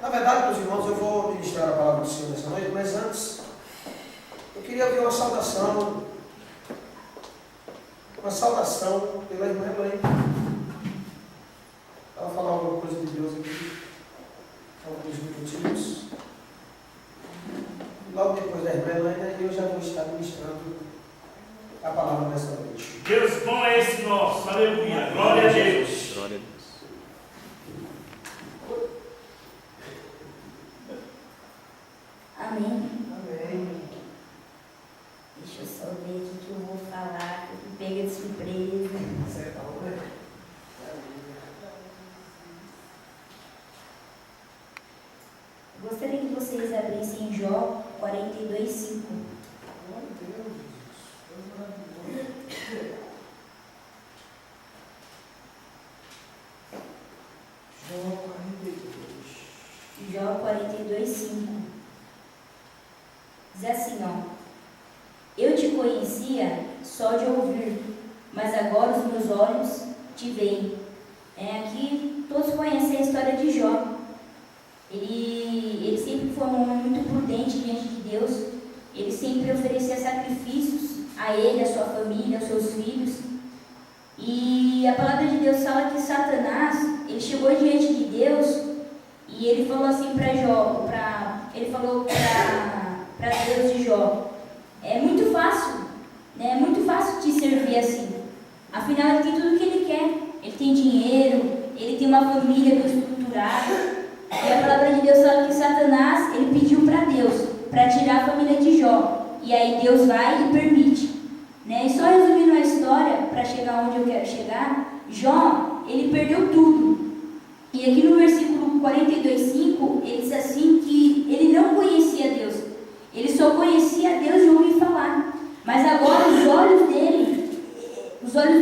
Na verdade, meus irmãos, eu vou ministrar a palavra do Senhor nessa noite, mas antes, eu queria ver uma saudação pela irmã Elaine. Ela falar alguma coisa de Deus aqui, alguns minutinhos. Logo depois da irmã Elaine, eu já vou estar ministrando a palavra dessa noite. Deus bom é esse nosso, aleluia, glória a Deus. Glória a Deus. Amém. Amém. Deixa eu só ver o que eu vou falar, que eu pega de surpresa. Você é bom, né? Gostaria que vocês abrissem Jó 42:5. Glória a Deus, Jesus. Deus maravilhoso. Jó 42. Jó 42:5. Diz assim, ó. Eu te conhecia só de ouvir, mas agora os meus olhos te veem. Aqui todos conhecem a história de Jó. Ele sempre foi um homem muito prudente diante de Deus. Ele sempre oferecia sacrifícios a ele, a sua família, aos seus filhos. E a palavra de Deus fala que Satanás, ele chegou diante de Deus e ele falou assim para Jó, ele falou para Deus de Jó: é muito fácil, né? É muito fácil te servir assim. Afinal, ele tem tudo o que ele quer. Ele tem dinheiro, ele tem uma família bem estruturada. E a palavra de Deus fala que Satanás, ele pediu para Deus para tirar a família de Jó. E aí Deus vai e permite, né? E só resumindo a história, para chegar onde eu quero chegar, Jó, ele perdeu tudo. E aqui no versículo 42:5, ele diz assim que ele não conhecia Deus. Ele só conhecia Deus de ouvir falar. Mas agora os olhos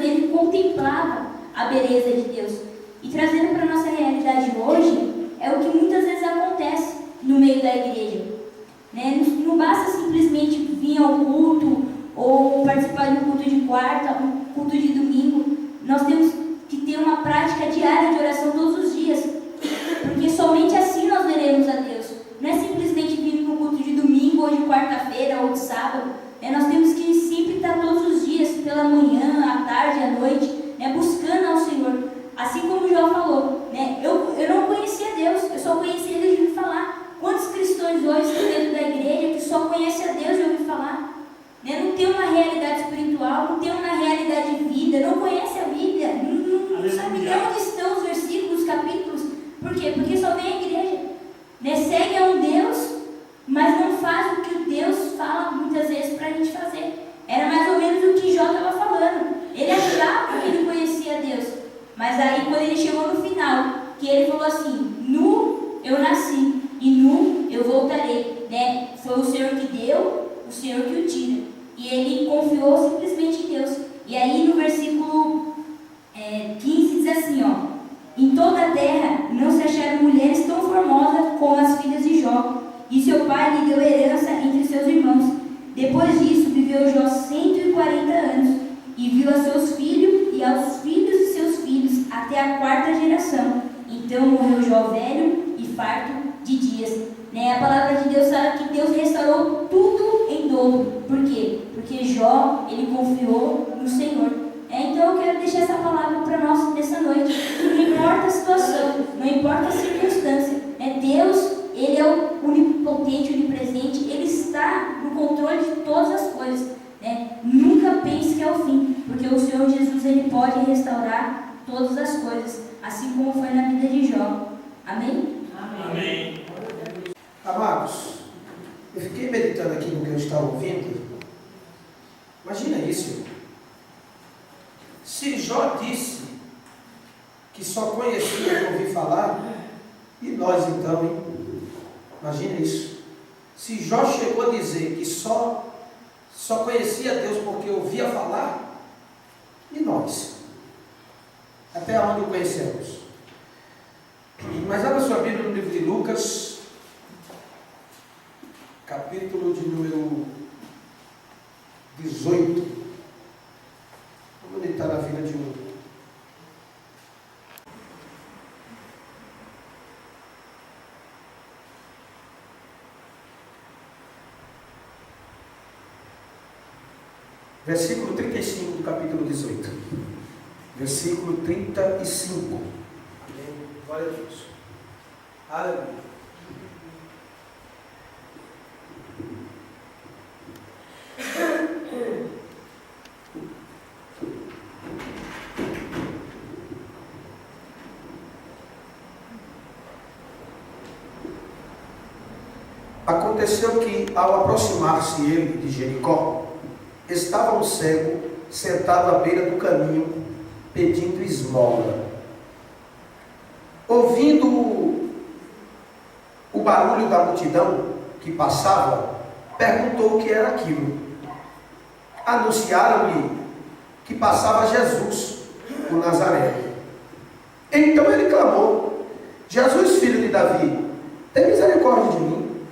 dele contemplavam a beleza de Deus. E trazendo para a nossa realidade hoje, é o que muitas vezes acontece no meio da igreja, né? Não basta simplesmente vir ao culto ou participar de um culto de quarta, um culto de domingo. Nós temos que ter uma prática diária de oração todos os dias, porque somente assim nós veremos a Deus. Não é simplesmente vir no culto de domingo ou de quarta-feira ou de sábado, né? Nós temos que sempre estar todos os dias, pela manhã, à tarde, à noite, né? Buscando ao Senhor. Assim como o Jó falou, né? Eu não conhecia Deus, eu só conhecia Ele de ouvir falar. Quantos cristãos hoje estão dentro da igreja que só conhecem a Deus de ouvir falar? Né? Não tem uma realidade espiritual, não tem uma realidade de vida, não conhece a Bíblia, não sabe nem onde estão os versículos, os capítulos. Por quê? Porque só vem a igreja, né? Segue a um Deus, mas não faz o que o Deus fala muitas vezes para a gente fazer. Era mais ou menos o que Jó estava falando. Ele achava que ele conhecia Deus. Mas aí quando ele chegou no final, que ele falou assim: nu eu nasci e nu eu voltarei, né? Foi o Senhor que deu, o Senhor que o tira. E ele confiou simplesmente em Deus. E aí no versículo 15 diz assim, ó: em toda a terra não se acharam mulheres tão formosas como as filhas de Jó, e seu pai lhe deu herança entre seus irmãos. Depois disso viveu Jó 140 anos, e viu a seus filhos e aos filhos de seus filhos até a 4ª geração. Então morreu Jó velho e farto de dias, né? A palavra de Deus fala que Deus restaurou tudo em dobro. Por quê? Porque Jó, ele confiou no Senhor. Então eu quero deixar essa palavra para nós nessa noite. Não importa a situação, não importa a circunstância, né? Deus, ele é o onipotente, onipresente, ele está no controle de todas as coisas, né? Nunca pense que é o fim, porque o Senhor Jesus, ele pode restaurar todas as coisas, assim como foi na vida de Jó. Amém? Amém. Amados, eu fiquei meditando aqui no que eu estava ouvindo. Imagina isso. Se Jó disse que só conhecia de ouvir falar, e nós então, hein? Imagina isso. Se Jó chegou a dizer que só conhecia Deus porque ouvia falar, e nós? Até onde o conhecemos? Mas abra sua Bíblia no livro de Lucas, capítulo de número 18. Vamos meditar na vida de um. Lucas, capítulo de número 18. Versículo 35 do capítulo 18. Versículo 35. Amém. Glória a Deus. Aleluia. Aconteceu que, ao aproximar-se ele de Jericó, estava um cego sentado à beira do caminho, pedindo esmola. Ouvindo o barulho da multidão que passava, perguntou o que era aquilo. Anunciaram-lhe que passava Jesus, o Nazaré. Então ele clamou: Jesus, filho de Davi, tem misericórdia de mim.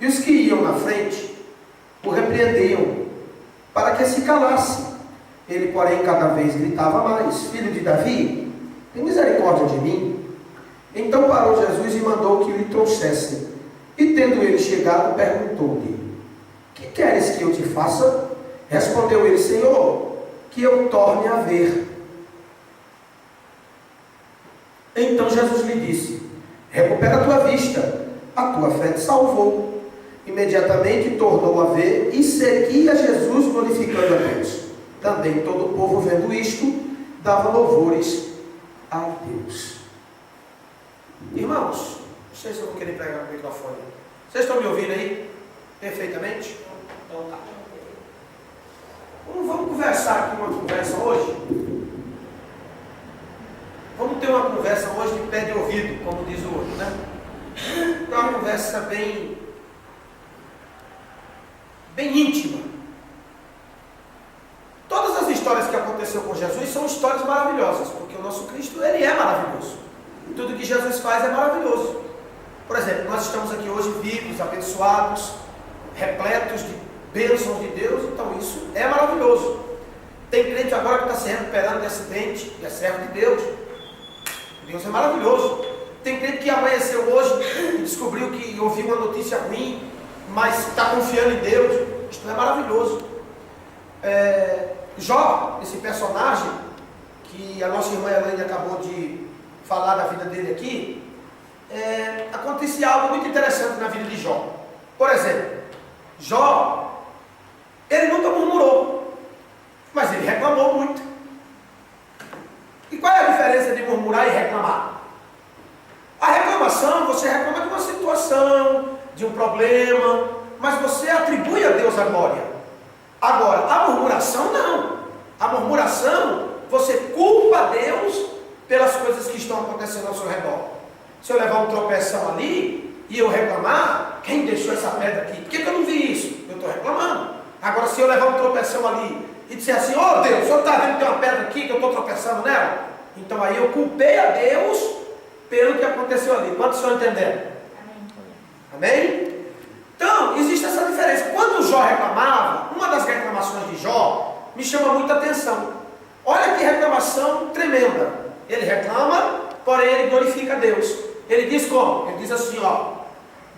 E os que iam na frente o repreendiam para que se calasse. Ele, porém, cada vez gritava mais: Filho de Davi, tem misericórdia de mim. Então parou Jesus e mandou que lhe trouxessem. E tendo ele chegado, perguntou-lhe: Que queres que eu te faça? Respondeu ele: Senhor, que eu torne a ver. Então Jesus lhe disse: Recupera a tua vista, a tua fé te salvou. Imediatamente tornou a ver e seguia Jesus, glorificando a Deus. Também todo o povo, vendo isto, dava louvores a Deus. Irmãos, não sei se eu vou querer pregar no microfone. Vocês estão me ouvindo aí? Perfeitamente? Então tá. Vamos conversar aqui uma conversa hoje. Vamos ter uma conversa hoje de pé de ouvido, como diz o outro, né? É uma conversa bem íntima. Todas as histórias que aconteceu com Jesus são histórias maravilhosas, porque o nosso Cristo, ele é maravilhoso. Tudo que Jesus faz é maravilhoso. Por exemplo, nós estamos aqui hoje vivos, abençoados, repletos de bênçãos de Deus, então isso é maravilhoso. Tem crente agora que está se recuperando de acidente, que é servo de Deus. Deus é maravilhoso. Tem crente que amanheceu hoje e descobriu que ouviu uma notícia ruim, mas está confiando em Deus. Isto é maravilhoso. Jó, esse personagem que a nossa irmã Elaine acabou de falar da vida dele aqui, acontecia algo muito interessante na vida de Jó. Por exemplo, Jó, ele nunca murmurou, mas ele reclamou muito. E qual é a diferença de murmurar e reclamar? A reclamação, você reclama de uma situação, de um problema, mas você atribui a Deus a glória. Agora, a murmuração não. A murmuração, você culpa a Deus pelas coisas que estão acontecendo ao seu redor. Se eu levar um tropeção ali e eu reclamar, quem deixou essa pedra aqui? Por que eu não vi isso? Eu estou reclamando. Agora, se eu levar um tropeção ali e disser assim: oh Deus, o senhor está vendo que tem uma pedra aqui que eu estou tropeçando nela? Então aí eu culpei a Deus pelo que aconteceu ali. Quantos estão entendendo? Amém? Então, existe essa diferença. Quando Jó reclamava, uma das reclamações de Jó me chama muita atenção. Olha que reclamação tremenda. Ele reclama, porém ele glorifica a Deus. Ele diz como? Ele diz assim, ó: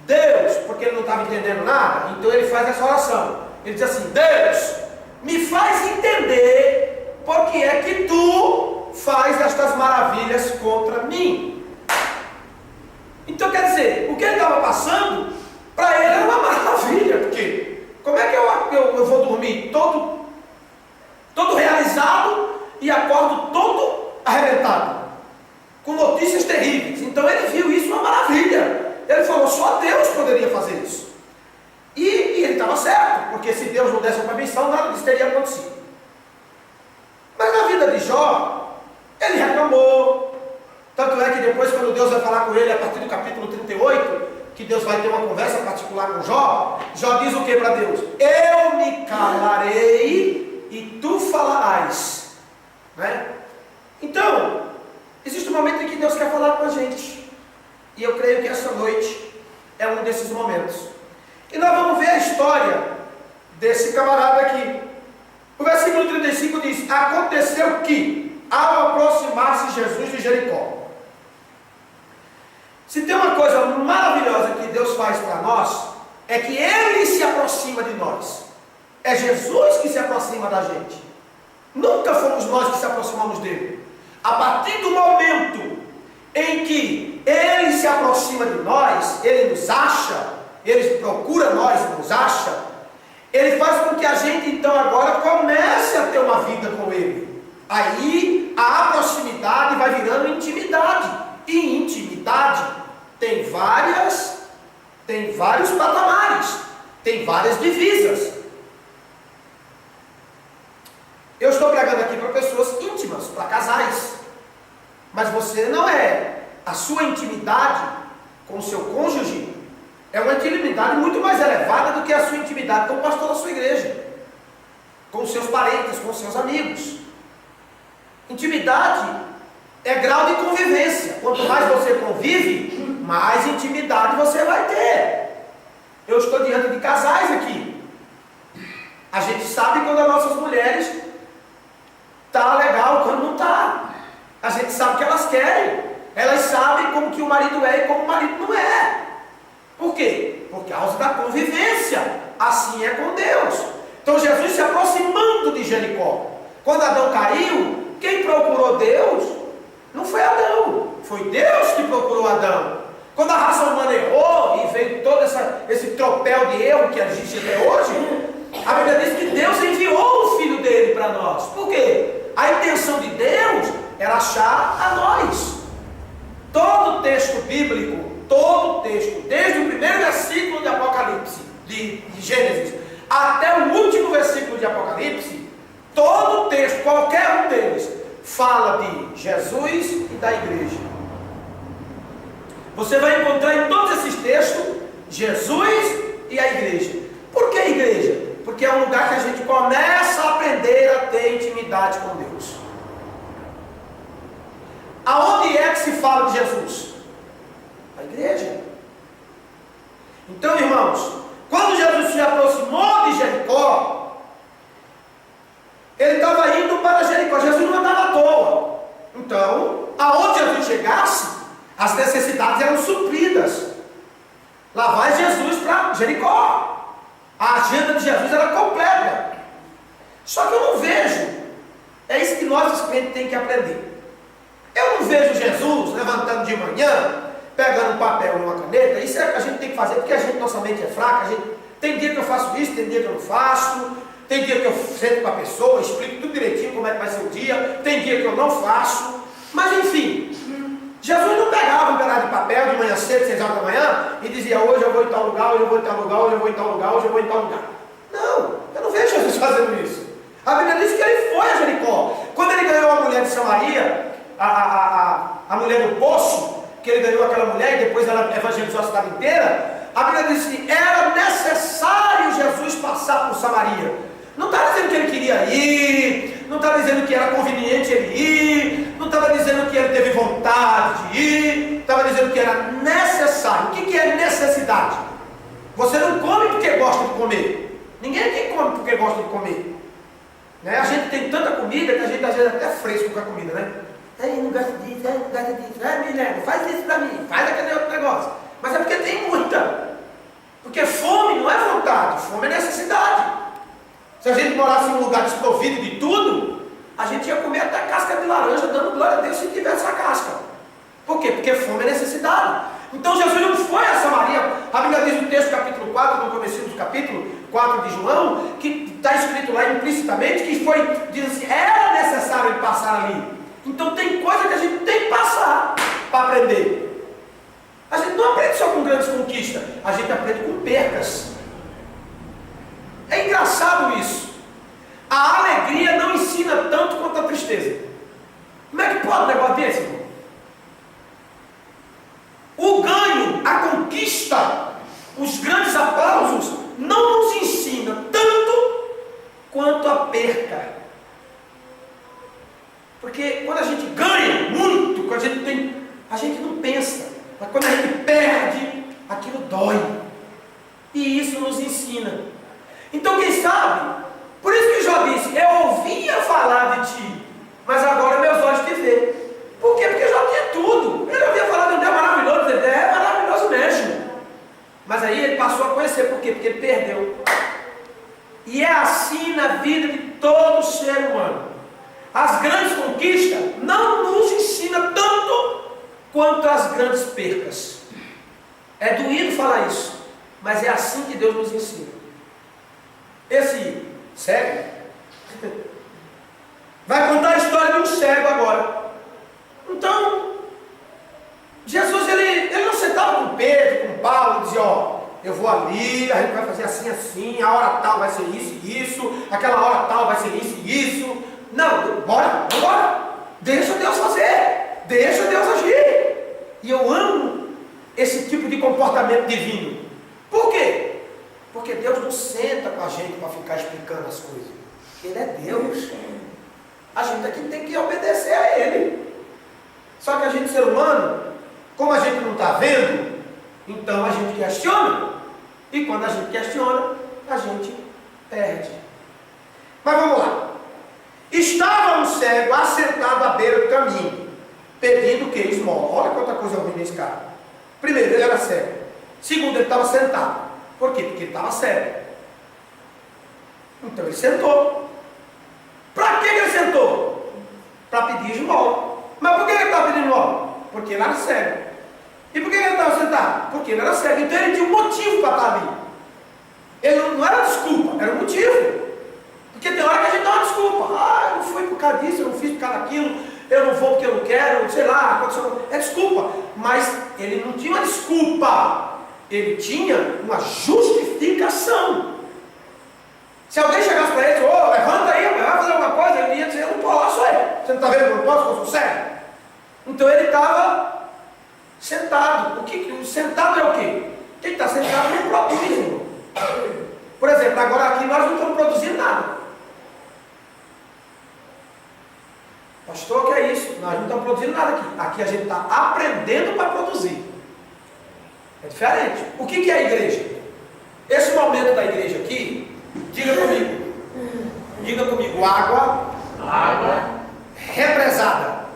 Deus, porque ele não estava entendendo nada, então ele faz essa oração. Ele diz assim: Deus, me faz entender por que é que tu faz estas maravilhas contra mim. Então quer dizer, o que ele estava passando, para ele era uma maravilha, porque como é que eu vou dormir todo realizado e acordo todo arrebentado, com notícias terríveis? Então ele viu isso uma maravilha. Ele falou: só Deus poderia fazer isso. E ele estava certo, porque se Deus não desse uma permissão, nada disso teria acontecido. Mas na vida de Jó, ele reclamou. Tanto é que depois, quando Deus vai falar com ele, a partir do capítulo 38, que Deus vai ter uma conversa particular com Jó, Jó diz o que para Deus? Eu me calarei e tu falarás. Né? Então, existe um momento em que Deus quer falar com a gente. E eu creio que essa noite é um desses momentos. E nós vamos ver a história desse camarada aqui. O versículo 35 diz: aconteceu que, ao aproximar-se Jesus de Jericó. Se tem uma coisa maravilhosa que Deus faz para nós, é que Ele se aproxima de nós. É Jesus que se aproxima da gente. Nunca fomos nós que se aproximamos dele. A partir do momento em que ele se aproxima de nós, ele nos acha, ele procura nós e nos acha, ele faz com que a gente então agora comece a ter uma vida com ele. Aí a proximidade vai virando intimidade. E intimidade tem vários patamares, tem várias divisas. Eu estou pregando aqui para pessoas íntimas, para casais. Mas você não é. A sua intimidade com o seu cônjuge é uma intimidade muito mais elevada do que a sua intimidade com o pastor da sua igreja, com os seus parentes, com os seus amigos. Intimidade é grau de convivência. Quanto mais você convive, mais intimidade você vai ter. Eu estou diante de casais aqui. A gente sabe quando as nossas mulheres tá legal, quando não tá. A gente sabe o que elas querem. Elas sabem como que o marido é e como o marido não é. Por quê? Por causa da convivência. Assim é com Deus. Então Jesus se aproximando de Jericó. Quando Adão caiu, quem procurou Deus não foi Adão. Foi Deus que procurou Adão. Quando a raça humana errou e veio todo esse tropel de erro que existe até hoje, a Bíblia diz que Deus enviou o Filho dele para nós. Por quê? A intenção de Deus era achar a nós. Todo texto bíblico, todo texto, desde o primeiro versículo de Apocalipse, de Gênesis, até o último versículo de Apocalipse, todo texto, qualquer um deles, fala de Jesus e da igreja. Você vai encontrar em todos esses textos Jesus e a igreja. Por que a igreja? Porque é um lugar que a gente começa a aprender a ter intimidade com Deus. Aonde é que se fala de Jesus? Na igreja. Então, irmãos, quando Jesus se aproximou de Jericó, ele estava indo para Jericó. Jesus não andava à toa. Então, aonde Jesus chegasse, as necessidades eram supridas. Lá vai Jesus para Jericó. A agenda de Jesus era completa. Só que eu não vejo. É isso que nós, os crentes, temos que aprender. Eu não vejo Jesus levantando de manhã, pegando um papel e uma caneta. Isso é o que a gente tem que fazer, porque nossa mente é fraca. Tem dia que eu faço isso, tem dia que eu não faço. Tem dia que eu sento com a pessoa, explico tudo direitinho como é que vai ser o dia. Tem dia que eu não faço. Mas enfim, Jesus não pegava um pedaço de papel de manhã cedo, 6 horas da manhã, e dizia: hoje eu vou em tal lugar, hoje eu vou em tal lugar, hoje eu vou em tal lugar, hoje eu vou em tal lugar. Não, eu não vejo Jesus fazendo isso. A Bíblia diz que ele foi a Jericó. Quando ele ganhou a mulher de Samaria, a mulher do poço, que ele ganhou aquela mulher e depois ela evangelizou a cidade inteira, a Bíblia diz que era necessário Jesus passar por Samaria. Não está dizendo que ele queria ir, não está dizendo que era conveniente ele ir, não estava dizendo que ele teve vontade de ir, estava dizendo que era necessário. O que é necessidade? Você não come porque gosta de comer. Ninguém aqui come porque gosta de comer. Né? A gente tem tanta comida que a gente às vezes até fresco com a comida, né? Não gosta disso, não gosta disso. Milena, faz isso para mim, faz aquele outro negócio. Mas é porque tem muita. Porque fome não é vontade, fome é necessidade. Se a gente morasse em um lugar desprovido de tudo, a gente ia comer até casca de laranja, dando glória a Deus se tivesse a casca. Por quê? Porque fome é necessidade. Então Jesus não foi a Samaria. A Bíblia diz no texto capítulo 4, no começo do capítulo 4 de João, que está escrito lá implicitamente, que diz assim, era necessário ele passar ali. Então tem coisa que a gente tem que passar para aprender. A gente não aprende só com grandes conquistas, a gente aprende com percas. É engraçado isso. A alegria não ensina tanto quanto a tristeza. Como é que pode um negócio desse, irmão? O ganho, a conquista, os grandes aplausos não nos ensinam tanto quanto a perca. Porque quando a gente ganha muito, quando a gente não pensa. Mas quando a gente perde, aquilo dói. E isso nos ensina. Então quem sabe, por isso que Jó disse, eu ouvia falar de ti, mas agora meus olhos te veem. Por quê? Porque Jó tinha tudo. Ele ouvia falar de um Deus maravilhoso, ele é maravilhoso mesmo. Mas aí ele passou a conhecer, por quê? Porque ele perdeu. E é assim na vida de todo ser humano. As grandes conquistas não nos ensinam tanto quanto as grandes percas. É doído falar isso, mas é assim que Deus nos ensina. Esse cego vai contar a história de um cego agora. Então, Jesus ele não sentava com Pedro, com Paulo, e dizia: ó, eu vou ali, a gente vai fazer assim, assim, a hora tal vai ser isso e isso, aquela hora tal vai ser isso e isso. Não, bora. Deixa Deus fazer, deixa Deus agir. E eu amo esse tipo de comportamento divino. Por quê? Porque Deus não senta com a gente para ficar explicando as coisas. Ele é Deus. A gente aqui tem que obedecer a Ele. Só que a gente, ser humano, como a gente não está vendo, então a gente questiona. E quando a gente questiona, a gente perde. Mas vamos lá. Estava um cego assentado à beira do caminho, pedindo o que? Esmola. Olha quanta coisa ruim nesse cara. Primeiro, ele era cego. Segundo, ele estava sentado. Por quê? Porque ele estava cego. Então ele sentou. Para que ele sentou? Para pedir esmola. Mas por que ele estava pedindo esmola? Porque ele era cego. E por que ele estava sentado? Porque ele era cego. Então ele tinha um motivo para estar ali. Ele não era desculpa, era um motivo. Porque tem hora que a gente dá uma desculpa. Ah, eu não fui por causa disso, eu não fiz por causa daquilo, eu não vou porque eu não quero, sei lá, aconteceu. É desculpa. Mas ele não tinha uma desculpa. Ele tinha uma justificação. Se alguém chegasse para ele e disse: ô, levanta aí, vai fazer alguma coisa, ele ia dizer: eu não posso, você não está vendo que eu não posso, que eu sou cego? Então ele estava sentado. Sentado é o quê? Quem está sentado não produz, irmão. Por exemplo, agora aqui nós não estamos produzindo nada. Pastor, que é isso? Nós não estamos produzindo nada aqui. Aqui a gente está aprendendo para produzir. É diferente. O que é a igreja? Esse momento da igreja aqui, diga comigo, água represada.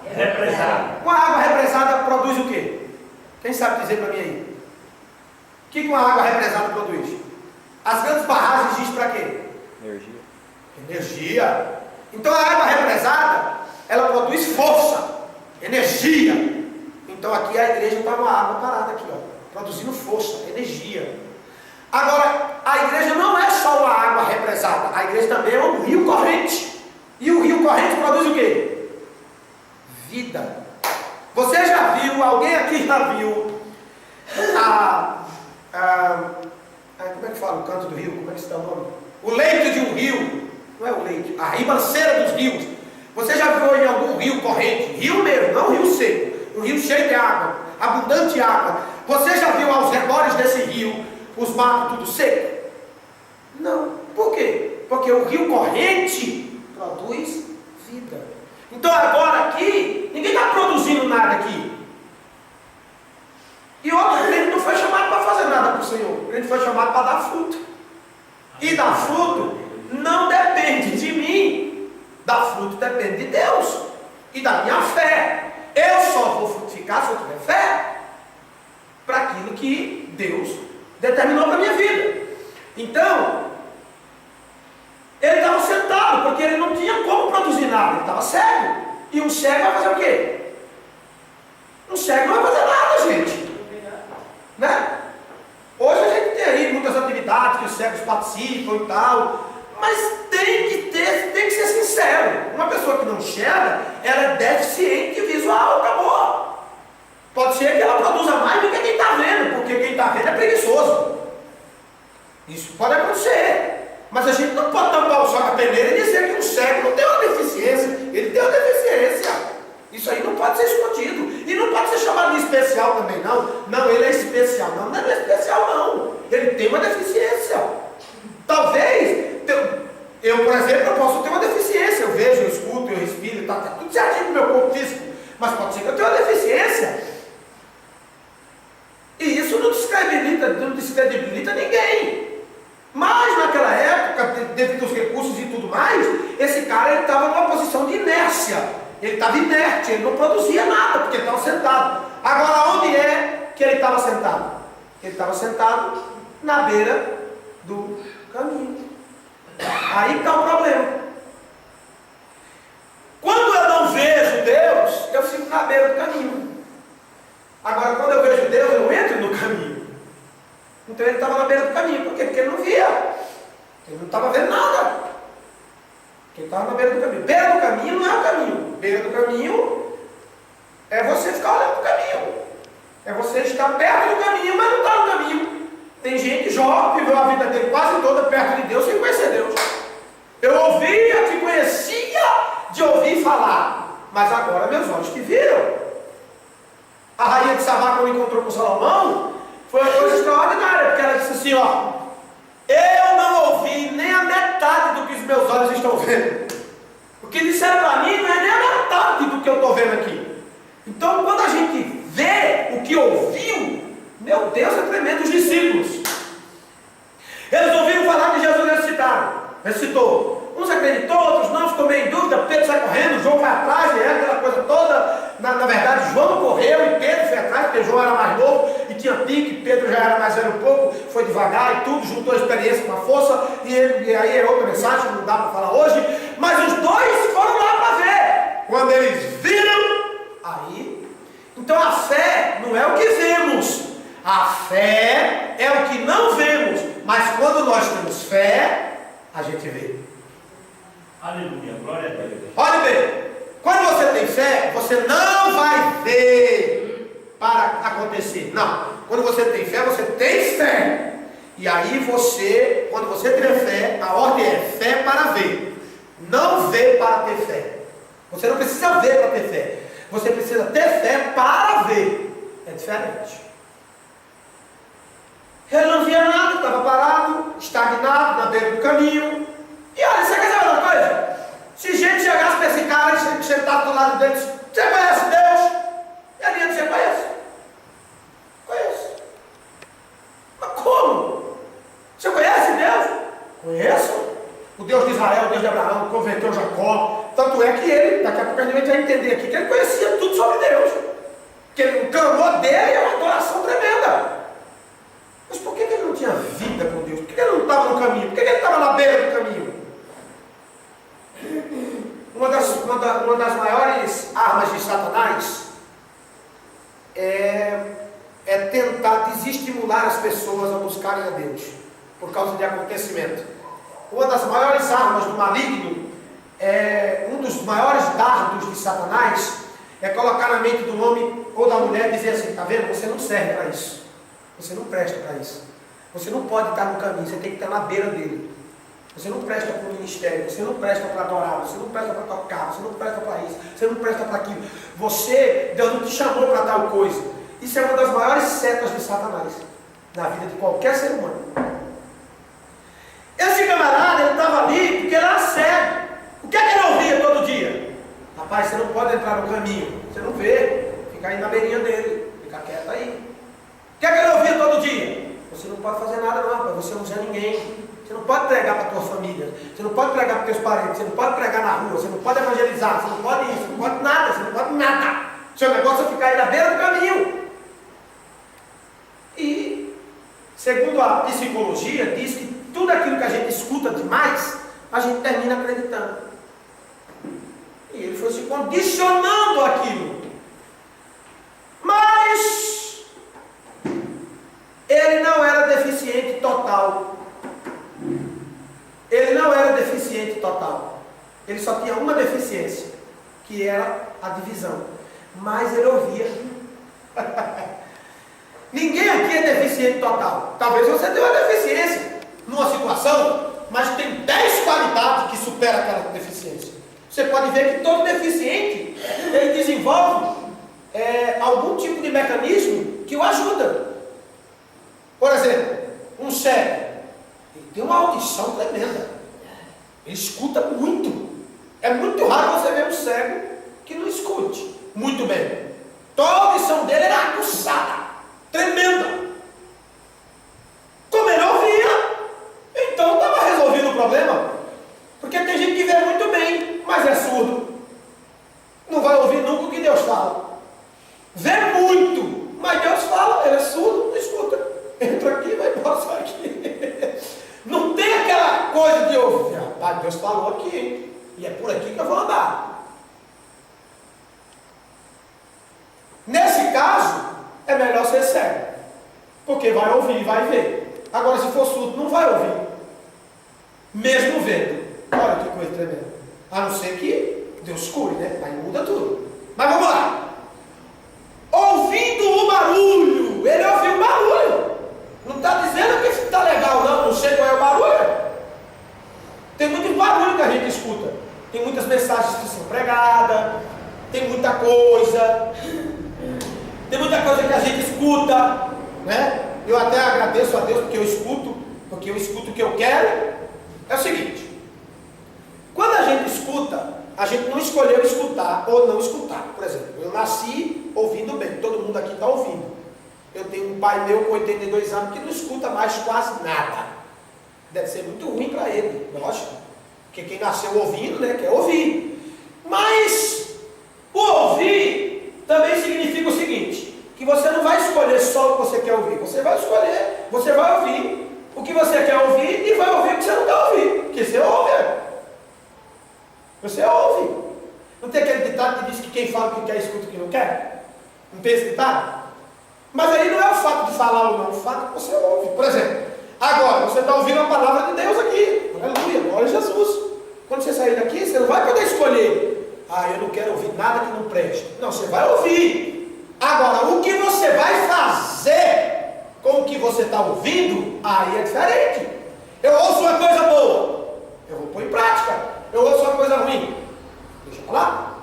Uma água represada produz o quê? Quem sabe dizer para mim aí? O que uma água represada produz? As grandes barragens existem para quê? Energia. Então a água represada, ela produz força, energia. Então aqui a igreja está uma água parada aqui, ó, produzindo força, energia. Agora, a igreja não é só uma água represada, a igreja também é um rio corrente. E o rio corrente produz o quê? Vida. Você já viu, alguém aqui já viu como é que fala o canto do rio? Como é que se dá o nome? O leito de um rio. Não é o leito, a ribanceira dos rios. Você já viu em algum rio corrente? Rio mesmo, não rio seco. Um rio cheio de água, abundante água. Você já viu aos redores desse rio os matos tudo seco? Não. Por quê? Porque o rio corrente produz vida. Então agora aqui, ninguém está produzindo nada aqui. E outro, a gente não foi chamado para fazer nada para o Senhor. A gente foi chamado para dar fruto. E dar fruto não depende de mim. Dar fruto depende de Deus. E da minha fé. Eu só vou frutificar se eu tiver fé para aquilo que Deus determinou para a minha vida. Então, ele estava sentado, porque ele não tinha como produzir nada. Ele estava cego. E um cego vai fazer o quê? Um cego não vai fazer nada, gente. Né? Hoje a gente tem aí muitas atividades que os cegos participam e tal, mas tem que ser sincero. Uma pessoa que não enxerga, ela é deficiente visual, acabou. Pode ser que ela produza mais do que quem está vendo, porque quem está vendo é preguiçoso. Isso pode acontecer. Mas a gente não pode tampar o sol com a peneira e dizer que um cego não tem uma deficiência. Ele tem uma deficiência. Isso aí não pode ser escondido. E não pode ser chamado de especial também, não. Não, ele é especial. Não, não é especial, não. Ele tem uma deficiência. Talvez, eu, por exemplo, eu posso ter uma deficiência. Eu vejo, eu escuto, eu respiro, está tudo certinho no meu corpo físico. Mas pode ser que eu tenha uma deficiência. E isso não descredibilita ninguém. Mas naquela época, devido aos recursos e tudo mais, esse cara estava numa posição de inércia. Ele estava inerte, ele não produzia nada, porque ele estava sentado. Agora, onde é que ele estava sentado? Ele estava sentado na beira do caminho. Aí está o problema. Quando eu não vejo Deus, eu fico na beira do caminho. Agora, quando eu vejo Deus, eu entro no caminho. Então ele estava na beira do caminho. Por quê? Porque ele não via. Ele não estava vendo nada. Porque ele estava na beira do caminho. Beira do caminho não é o caminho. Beira do caminho é você ficar olhando para o caminho. É você estar perto do caminho, mas não está no caminho. Tem gente jovem, viveu a vida dele quase toda perto de Deus sem conhecer Deus. Eu ouvia, te conhecia de ouvir falar, mas agora meus olhos que viram. A rainha de Sabá, quando encontrou com Salomão, foi uma coisa extraordinária, porque ela disse assim, ó, eu não ouvi nem a metade do que os meus olhos estão vendo. O que disseram para mim não é nem a metade do que eu estou vendo aqui. Então, quando a gente vê o que ouviu, meu Deus, é tremendo. Os discípulos, eles ouviram falar que Jesus ressuscitou. Uns acreditou, outros não, ficou meio em dúvida. Pedro sai correndo, João vai atrás, e aquela coisa toda. Na verdade, João correu e Pedro foi atrás, porque João era mais novo e tinha pique. Pedro já era mais velho um pouco, foi devagar e tudo, juntou a experiência com a força. E aí é outra mensagem, não dá para falar hoje. Mas os dois foram lá para ver. Quando eles viram, aí. Então a fé não é o que vemos, a fé é o que não vemos. Mas quando nós temos fé, a gente vê. Aleluia, glória a Deus. Olha bem, quando você tem fé, você não vai ver para acontecer. Não, quando você tem tem fé. E aí você, quando você tiver fé, a ordem é fé para ver, não ver para ter fé. Você não precisa ver para ter fé, você precisa ter fé para ver. É diferente. Ele não via nada, estava parado, estagnado, na beira do caminho. E olha, você quer saber uma coisa? Se gente chegasse para esse cara e sentado do lado dele, você conhece Deus? E a minha você conhece? Conheço. Mas como? Você conhece Deus? Conheço. O Deus de Israel, o Deus de Abraão, converteu Jacó. Tanto é que ele, daqui a pouco a gente vai entender aqui, que ele conhecia tudo sobre Deus. Que ele, o clamor dele é uma adoração tremenda. Mas por que ele não tinha vida com Deus? Por que ele não estava no caminho? Por que ele estava na beira do caminho? Uma das maiores armas de Satanás é tentar desestimular as pessoas a buscarem a Deus, por causa de acontecimento. Uma das maiores armas do maligno, um dos maiores dardos de Satanás, é colocar na mente do homem ou da mulher e dizer assim, está vendo? Você não serve para isso. Você não presta para isso. Você não pode estar no caminho, você tem que estar na beira dele. Você não presta para o ministério, você não presta para adorar, você não presta para tocar, você não presta para isso, você não presta para aquilo. Deus não te chamou para tal coisa. Isso é uma das maiores setas de Satanás na vida de qualquer ser humano. Esse camarada, ele estava ali porque ele era cego. O que é que ele ouvia todo dia? Rapaz, você não pode entrar no caminho, você não vê, fica aí na beirinha dele, fica quieto aí. O que é que ele ouvia todo dia? Você não pode fazer nada não, rapaz, você não usa ninguém. Você não pode pregar para a tua família, você não pode pregar para os teus parentes, você não pode pregar na rua, você não pode evangelizar, você não pode isso, você não pode nada, você não pode nada. Seu negócio é ficar aí na beira do caminho. E, segundo a psicologia, diz que tudo aquilo que a gente escuta demais, a gente termina acreditando. E ele foi se condicionando àquilo. Mas ele não era deficiente total. Ele não era deficiente total. Ele só tinha uma deficiência, que era a divisão. Mas ele ouvia. Ninguém aqui é deficiente total. Talvez você tenha uma deficiência numa situação, mas tem 10 qualidades que superam aquela deficiência. Você pode ver que todo deficiente, ele desenvolve algum tipo de mecanismo que o ajuda. Por exemplo, um cego. Ele tem uma audição tremenda. Ele escuta muito. É muito raro você ver um cego que não escute muito bem. Então a audição dele era aguçada, tremenda. Como ele ouvia, então estava resolvido o problema. Porque tem gente que vê muito bem, mas é surdo. Não vai ouvir nunca o que Deus fala. Vê muito, mas Deus fala, ele é surdo, não escuta. Entra aqui, vai embora, sai aqui. Não tem aquela coisa de ouvir. Mas Deus falou aqui, hein? E é por aqui que eu vou andar. Nesse caso, é melhor ser cego. Porque vai ouvir e vai ver. Agora, se for surdo, não vai ouvir. Mesmo vendo. Olha que coisa tremenda. A não ser que Deus cure, né? Aí muda tudo. Mas vamos lá. Ouvindo o barulho. Ele ouviu o barulho. Não está dizendo que está legal, não. Não sei qual é o barulho. Tem muito barulho que a gente escuta. Tem muitas mensagens que são pregadas. Tem muita coisa. Tem muita coisa que a gente escuta, né? Eu até agradeço a Deus porque eu escuto o que eu quero. É o seguinte: quando a gente escuta, a gente não escolheu escutar ou não escutar. Por exemplo, eu nasci ouvindo bem, todo mundo aqui está ouvindo. Eu tenho um pai meu com 82 anos que não escuta mais quase nada. Deve ser muito ruim para ele, lógico. Porque quem nasceu ouvindo, né, quer ouvir. Mas o ouvir também significa o seguinte: que você não vai escolher só o que você quer ouvir. Você vai escolher, você vai ouvir o que você quer ouvir e vai ouvir o que você não quer ouvir. Porque você ouve. Você ouve. Não tem aquele ditado que diz que quem fala o que quer escuta o que não quer? Não tem esse ditado? Mas aí não é o fato de falar ou não, o fato que você ouve. Por exemplo, agora você está ouvindo a palavra de Deus aqui. Aleluia, glória a Jesus. Quando você sair daqui, você não vai poder escolher. Eu não quero ouvir nada que não preste. Não, você vai ouvir. Agora, o que você vai fazer com o que você está ouvindo, aí é diferente. Eu ouço uma coisa boa, eu vou pôr em prática. Eu ouço uma coisa ruim, deixa eu falar.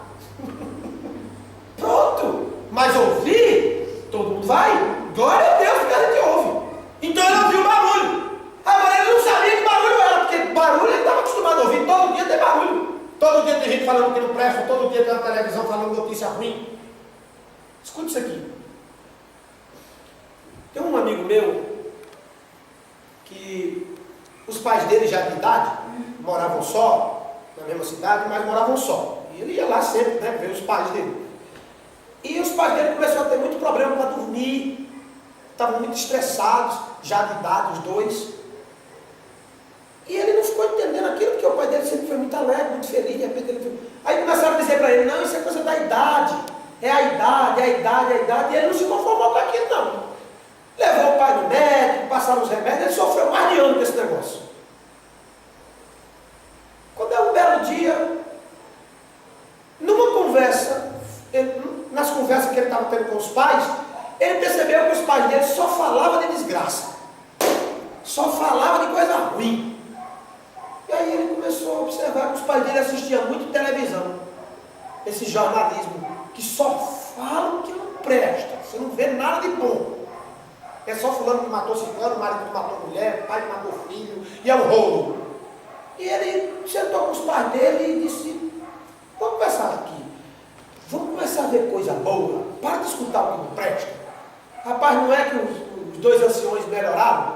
Pronto. Mas ouvir, todo mundo vai. Glória a Deus que a gente ouve. Então ele ouviu o barulho. Agora ele não sabia que barulho era, porque barulho ele estava acostumado a ouvir. Todo dia tem barulho. Todo dia tem gente falando que não presta, todo dia tem na televisão falando notícia ruim. Escute isso aqui. Tem um amigo meu que os pais dele já de idade moravam só, na mesma cidade, mas moravam só. E ele ia lá sempre, né, ver os pais dele. E os pais dele começaram a ter muito problema para dormir. Estavam muito estressados, já de idade, os dois. E ele não ficou entendendo aquilo, porque o pai dele sempre foi muito alegre, muito feliz. De repente ele foi... Aí começaram a dizer para ele: não, isso é coisa da idade. É a idade, é a idade, é a idade. E ele não se conformou com aquilo, não. Levou o pai no médico, passaram os remédios. Ele sofreu mais de ano com esse negócio. Quando é um belo dia, numa conversa, nas conversas que ele estava tendo com os pais, ele percebeu que os pais dele só falavam de desgraça. Só falavam de coisa ruim. E aí ele começou a observar que os pais dele assistiam muito televisão. Esse jornalismo que só falam que não presta. Você não vê nada de bom. É só fulano que matou ciclano, marido que matou mulher, pai que matou filho, e é um rolo. E ele sentou com os pais dele e disse: vamos conversar aqui. Vamos começar a ver coisa boa. Para de escutar o que não presta. Rapaz, não é que os dois anciões melhoraram?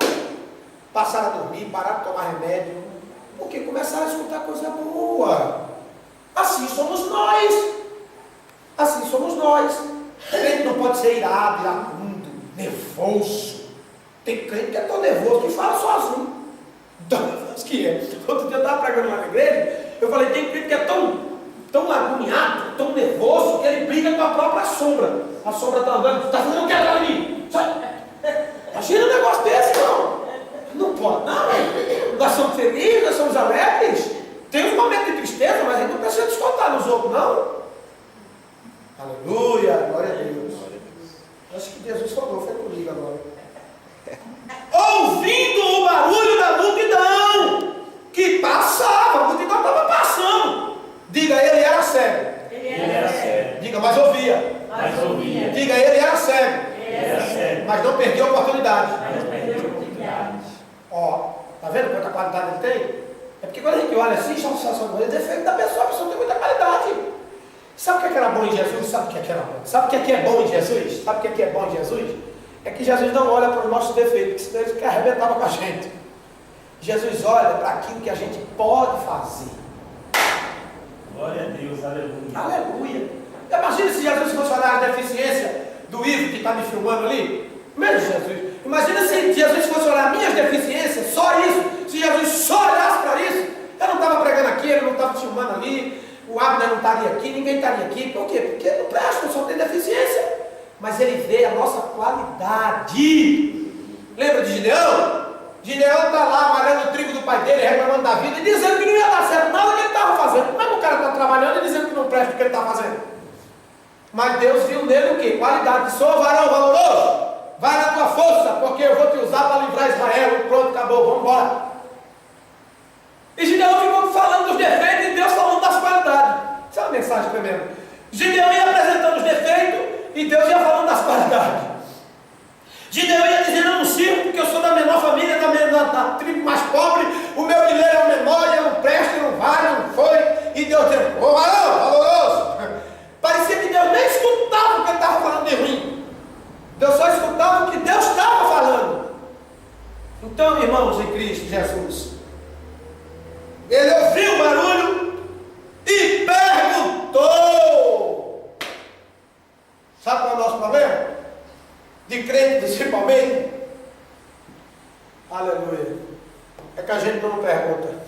Passaram a dormir, pararam de tomar remédio. Porque começaram a escutar coisa boa. Assim somos nós. Assim somos nós. Crente não pode ser irado, iracundo, nervoso. Tem crente que é tão nervoso que fala sozinho. Deus que é. Outro dia eu estava pregando lá na igreja, eu falei: tem crente que é tão agoniado, tão nervoso, que ele briga com a própria sombra. A sombra está andando: está fazendo o que agora em mim? Imagina um negócio desse, não. Não pode, não. Nós somos felizes, nós somos alegres. Tem uns momentos de tristeza, mas a gente não precisa descontar nos outros, não. Aleluia, glória a Deus. Acho que Jesus falou, foi comigo agora. Ouvindo o barulho da multidão que passava, a multidão estava passando. Diga, ele era cego. Ele era cego. Diga, mas ouvia. Mas ouvia. Diga, ele era cego. Ele era cego. Mas não perdeu a oportunidade. Mas não perdeu a oportunidade. Ó, tá vendo quanta qualidade ele tem? É porque quando a gente olha assim, só é defeito da pessoa, a pessoa tem muita qualidade. Sabe o que era bom em Jesus? Sabe o que era bom? Sabe o que é bom em Jesus? Sabe o que é bom em Jesus? É que Jesus não olha para os nossos defeitos, porque senão ele arrebentava com a gente. Jesus olha para aquilo que a gente pode fazer. Glória a Deus, aleluia. Aleluia. Imagina se Jesus fosse olhar a deficiência do Ivo que está me filmando ali. Meu Jesus. Imagina se Jesus fosse olhar minhas deficiências, só isso. Se Jesus só olhasse para isso, eu não estava ninguém estaria aqui. Por quê? Porque não presta, só tem deficiência. Mas ele vê a nossa qualidade. Lembra de Gideão? Gideão está lá malhando o trigo do pai dele, reclamando da vida e dizendo que não ia dar certo nada que ele estava fazendo. Como é que o cara está trabalhando e dizendo que não presta o que ele está fazendo? Mas Deus viu nele o quê? Qualidade. Sou varão valoroso. Vai na tua força, porque eu vou te usar para livrar Israel. E pronto, acabou, vamos embora. E Gideão ficou falando dos defeitos e Deus falando das qualidades. Isso é uma mensagem tremenda. Gideão ia apresentando os defeitos e Deus ia falando das qualidades. Gideão ia dizendo: eu não sirvo porque eu sou da menor família, da tribo mais pobre, o meu milheiro é o menor, eu não presto, eu não vale, eu não foi. E Deus dizendo: ô varão, valoroso. Parecia que Deus nem escutava o que ele estava falando de ruim. Deus só escutava o que Deus estava falando. Então, irmãos em Cristo Jesus, ele ouviu o barulho e perguntou. Sabe qual é o nosso problema? De crente principalmente. Aleluia. É que a gente não pergunta.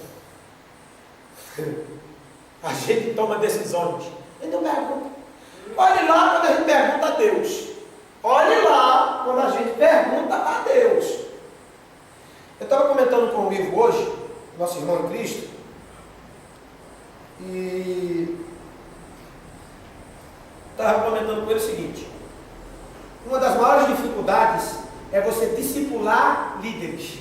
A gente toma decisões. A gente não pergunta. Olhe lá quando a gente pergunta a Deus. Olhe lá quando a gente pergunta a Deus. Eu estava comentando com o Ivo hoje, nosso irmão em Cristo, e estava comentando com ele o seguinte: uma das maiores dificuldades é você discipular líderes.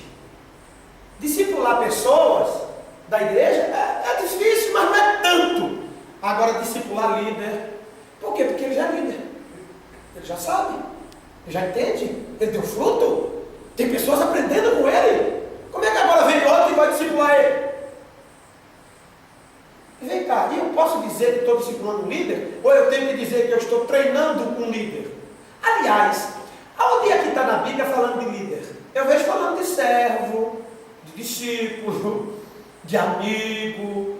Discipular pessoas da igreja é difícil, mas não é tanto. Agora, discipular líder, por quê? Porque ele já é líder. Ele já sabe, ele já entende, ele deu fruto. Tem pessoas aprendendo com ele. Como é que agora vem outro e vai discipular ele? E vem cá, e eu posso dizer que estou discipulando um líder? Ou eu tenho que dizer que eu estou treinando um líder? Aliás, aonde é que está na Bíblia falando de líder? Eu vejo falando de servo, de discípulo, de amigo.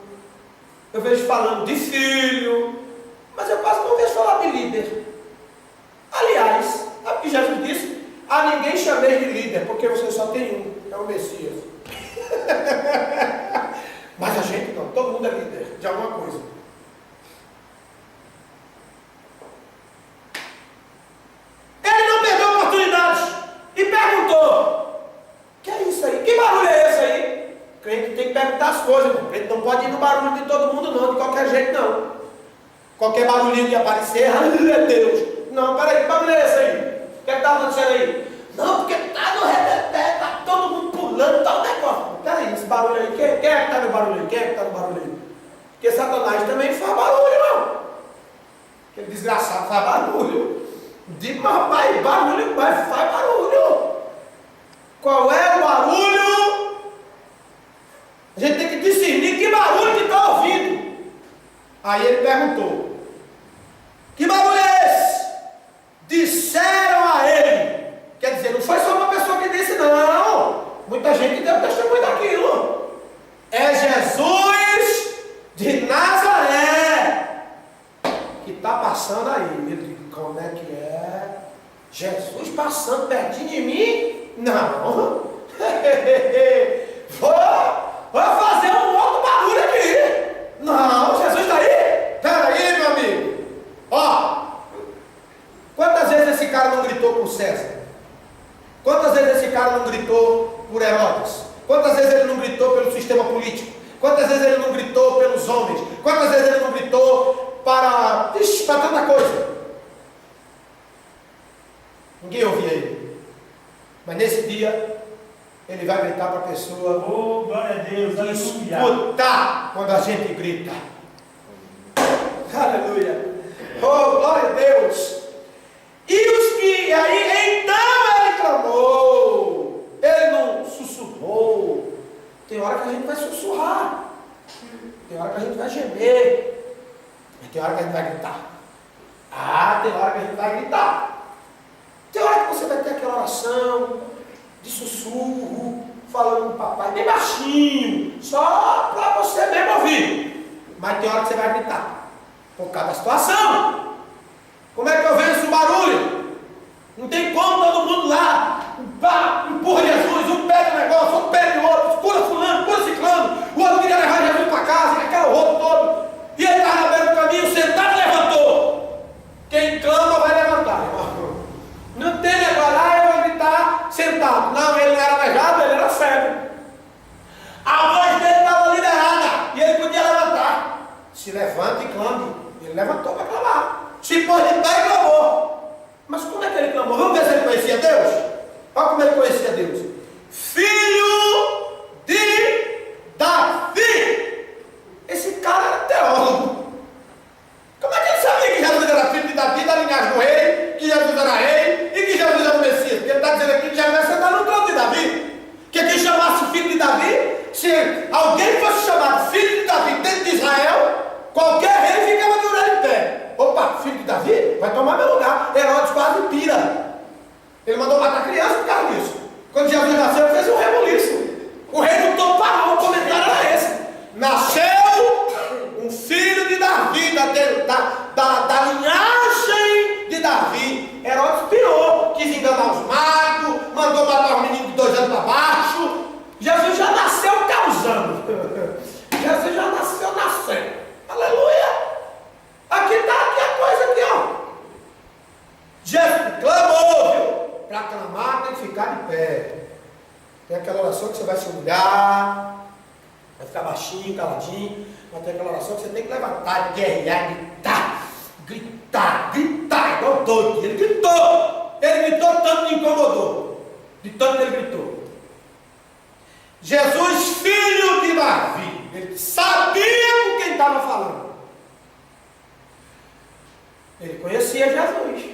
Eu vejo falando de filho. Mas eu quase não vejo falar de líder. Aliás, é porque Jesus disse: a ninguém chamei de líder, porque você só tem um, é o Messias. Mas a gente não, todo mundo é líder de alguma coisa. Ele não perdeu oportunidades e perguntou: que é isso aí? Que barulho é esse aí? O crente tem que perguntar as coisas, o crente não pode ir no barulho de todo mundo não, de qualquer jeito não. Qualquer barulhinho que aparecer, aleluia, Deus. Não, peraí, que barulho é esse aí? O que é que está acontecendo aí? Não, porque está no reteté, está todo mundo pulando, está um negócio. Peraí, esse barulho aí, quem é que está no barulho aí? Quem é que está no barulho aí? Porque Satanás também faz barulho, não. Aquele desgraçado faz barulho. Digo, mas rapaz, barulho, mas faz barulho. Qual é o barulho? A gente tem que discernir que barulho que está ouvindo. Aí ele perguntou: que barulho é esse? Disseram a ele. Quer dizer, não foi só uma pessoa que disse, não. Muita gente deu testemunho daquilo. É Jesus de Nazaré que está passando aí. Ele disse: como é que é? Jesus passando pertinho de mim? Não. Vou fazer um outro barulho aqui. Não, Jesus está aí? Espera aí, meu amigo. Ó, quantas vezes esse cara não gritou por César? Quantas vezes esse cara não gritou por Herodes? Quantas vezes ele não gritou pelo sistema político? Quantas vezes ele não gritou pelos homens? Quantas vezes ele não gritou para tanta coisa? Ninguém ouvia ele. Mas nesse dia, ele vai gritar para a pessoa. Oh, glória a Deus, aleluia. Escutar quando a gente grita. Aleluia. Oh, glória a Deus. E aí, então ele clamou. Ele não sussurrou. Tem hora que a gente vai sussurrar. Tem hora que a gente vai gemer. Tem hora que a gente vai gritar. Tem hora que a gente vai gritar. Tem hora que você vai ter aquela oração de sussurro, falando com o papai, bem baixinho, só para você mesmo ouvir. Mas tem hora que você vai gritar, por causa da situação. Como é que eu venço o barulho? Não tem como todo mundo lá, empurra Jesus, um pega o negócio, outro pega o outro, cura fulano, cura ciclano, o outro queria levar Jesus para casa, e aquela roupa todo. E ele estava na beira do caminho, sentado Não, ele não era aleijado, ele era cego. A voz dele estava liberada e ele podia levantar. Se levanta e clame. Ele levantou para clamar. Se pôs de pé e clamou. Mas como é que ele clamou? Vamos ver se ele conhecia Deus? Olha como ele conhecia Deus. Filho de Davi. Esse cara era teólogo. Como é que ele sabia que Jesus era filho de Davi, da linhagem do rei, que Jesus era rei e que Jesus era o Messias? Porque ele está dizendo aqui que Jesus ia sentar no trono de Davi. Que quem chamasse filho de Davi, se alguém fosse chamado filho de Davi dentro de Israel, qualquer rei ficava de orelha em pé. Opa, filho de Davi? Vai tomar meu lugar. Herodes quase pira. Ele mandou matar criança por causa disso. Quando Jesus nasceu, fez um rebuliço. O rei não todo parou, o comentário era esse. Nasceu um filho de Davi, da linhagem de Davi. Herodes pirou, quis enganar os magos, mandou matar os meninos de 2 anos para baixo. Jesus já nasceu causando. Jesus já nasceu nascendo. Aleluia! Aqui está a coisa aqui, ó. Jesus clamou, viu? Para clamar tem que ficar de pé. Tem aquela oração que você vai se humilhar, vai ficar baixinho, caladinho, mas tem aquela oração que você tem que levantar, guerrear, gritar, igual doido. Ele gritou tanto que incomodou, de tanto que ele gritou. Jesus, filho de Davi, ele sabia com quem estava falando. Ele conhecia Jesus,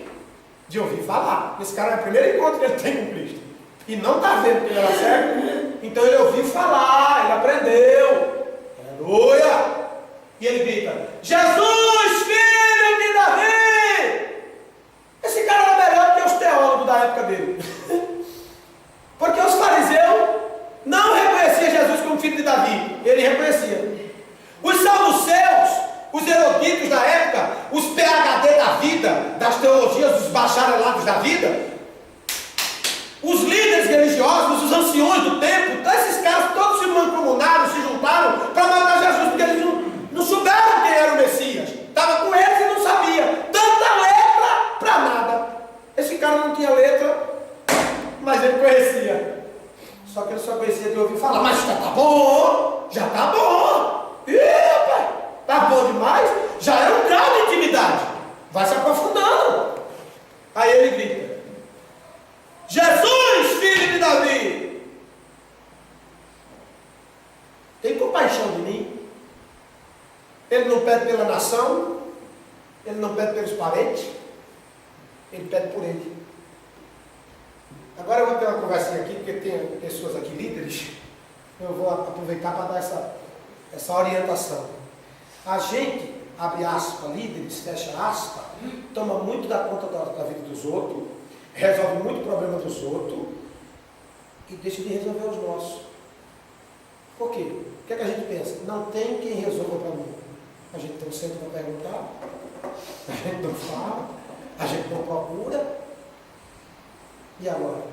de ouvir falar. Esse cara é o primeiro encontro que ele tem com Cristo. E não está vendo que ele era cego, então ele ouviu falar, ele aprendeu. Aleluia! E ele grita: Jesus, filho de Davi! Esse cara era melhor que os teólogos da época dele. Porque os fariseus não reconheciam Jesus como filho de Davi, ele reconhecia. Os saduceus, os eruditos da época, os PhD da vida, das teologias, os bacharelados da vida, os líderes religiosos, os anciões do templo, esses caras todos se mancomunaram, se juntaram para matar Jesus, porque eles não souberam quem era o Messias. Estava com eles e não sabia. Tanta letra para nada. Esse cara não tinha letra, mas ele conhecia. Só que ele só conhecia de ouvir falar. Mas já está bom, já está bom. Epa, está bom demais. Já é um grau de intimidade. Vai se aprofundando. Aí ele grita: Jesus, filho de Davi, tem compaixão de mim. Ele não pede pela nação, ele não pede pelos parentes, ele pede por ele. Agora eu vou ter uma conversinha aqui, porque tem pessoas aqui, líderes, eu vou aproveitar para dar essa orientação. A gente, abre aspas, líderes, fecha aspas, toma muito da conta da vida dos outros, resolve muito problema dos outros e deixa de resolver os nossos. Por quê? O que é que a gente pensa? Não tem quem resolva para mim. A gente não senta para perguntar, a gente não fala, a gente não procura. E agora?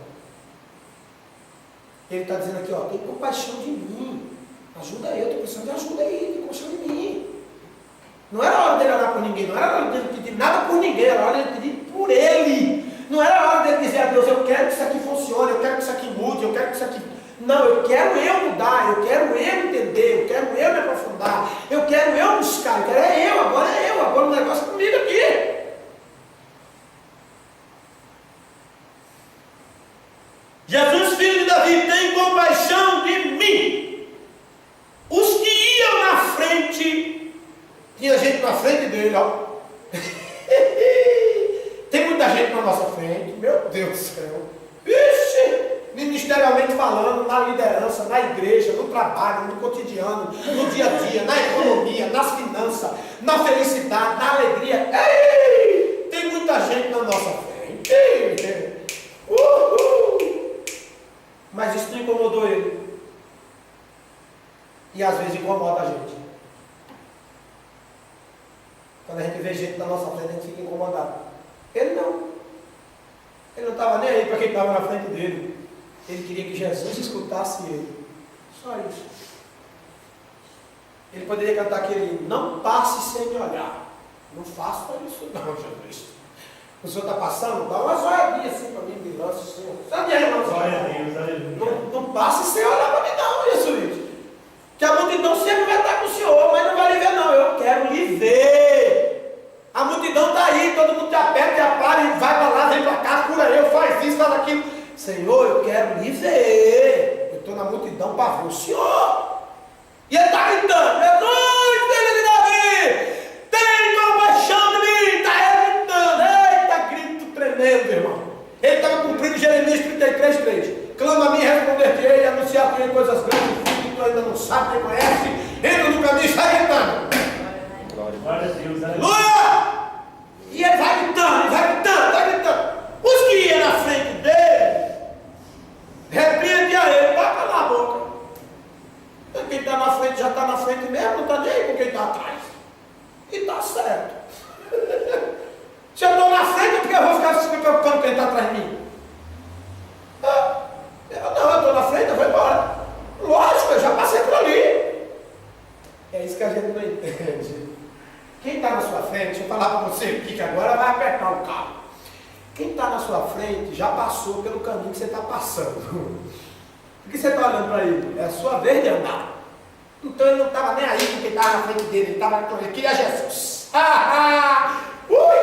Ele está dizendo aqui, ó, tem compaixão de mim. Ajuda eu, estou precisando de ajuda aí, tem compaixão de mim. Não era hora dele orar por ninguém, não era hora dele pedir nada por ninguém, era hora dele pedir por ele. Não era hora dele dizer a Deus: eu quero que isso aqui funcione, eu quero que isso aqui mude, eu quero que isso aqui... Não, eu quero eu mudar, eu quero eu entender, eu quero eu me aprofundar, eu quero eu buscar, eu quero agora o negócio é comigo aqui. Jesus, filho de Davi, tem compaixão de mim. Os que iam na frente, tinha gente na frente dele, ó. Tem muita gente na nossa frente, meu Deus do céu. Ixi, ministerialmente falando, na liderança, na igreja, no trabalho, no cotidiano, no dia a dia, na economia, nas finanças, na felicidade, na alegria. Ei, tem muita gente na nossa frente. Mas isso não incomodou ele. E às vezes incomoda a gente. Quando a gente vê gente na nossa frente, a gente fica incomodado. Ele não. Ele não estava nem aí para quem estava na frente dele. Ele queria que Jesus escutasse ele. Só isso. Ele poderia cantar aquele: não passe sem me olhar. Não faça isso não, Jesus. O senhor está passando? Dá uma zoadinha assim para mim, me lança, senhor. Sabe, irmão? Glória a Deus, aleluia. Não passe sem olhar para mim, não, Jesus. Que a multidão sempre vai estar com o senhor, mas não vai lhe ver, não. Eu quero lhe ver. A multidão está aí, todo mundo te aperta, te apara, e vai para lá, vem para cá, cura eu, faz isso, faz aquilo. Senhor, eu quero lhe ver. Eu estou na multidão para ver o senhor. E ele está gritando: Jesus, filho de Davi, tem compaixão de mim. Está ele gritando. Eita, grito tremendo, irmão. Ele estava cumprindo Jeremias 33:3. Clama a mim, responder-te-ei, e anunciar-te coisas grandes que tu ainda não sabe, nem conhece. Entra no caminho e sai gritando. Glória a Deus, aleluia. Aleluia! E ele vai gritando, vai gritando, vai gritando. Os que iam na frente dele, repreende a ele, vai calar a boca. Quem está na frente já está na frente mesmo, não está nem aí com quem está atrás. E está certo. Se eu estou na frente, por que eu vou ficar se preocupando com quem está atrás de mim? Eu estou na frente, eu vou embora. Lógico, eu já passei por ali. É isso que a gente não entende. Quem está na sua frente, deixa eu falar para você aqui que agora vai apertar o carro. Quem está na sua frente já passou pelo caminho que você está passando. O que você está olhando para ele? É a sua vez de andar. Então ele não estava nem aí com quem estava na frente dele, ele estava ele queria Jesus.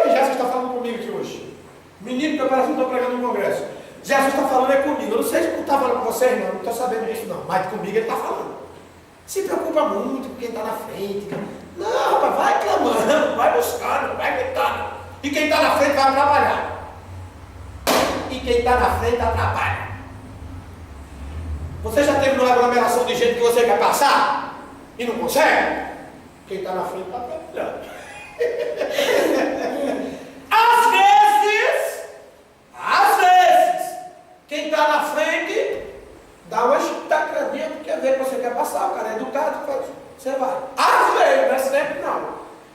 Jesus está falando comigo aqui hoje. Menino que eu parece que estou pregando no congresso. Jesus está falando comigo. Eu não sei se ele está falando com vocês, não estou sabendo disso não, mas comigo ele está falando. Se preocupa muito com quem está na frente. Não, rapaz, vai clamando, vai buscando, vai gritando. E quem está na frente vai atrapalhar. E quem está na frente atrapalha. Você já teve uma aglomeração de gente que você quer passar e não consegue? Quem está na frente está atrapalhando. Às vezes, quem está na frente dá uma chutacradinha porque vê que você quer passar, o cara é educado, você vai. Às vezes, não é sempre não.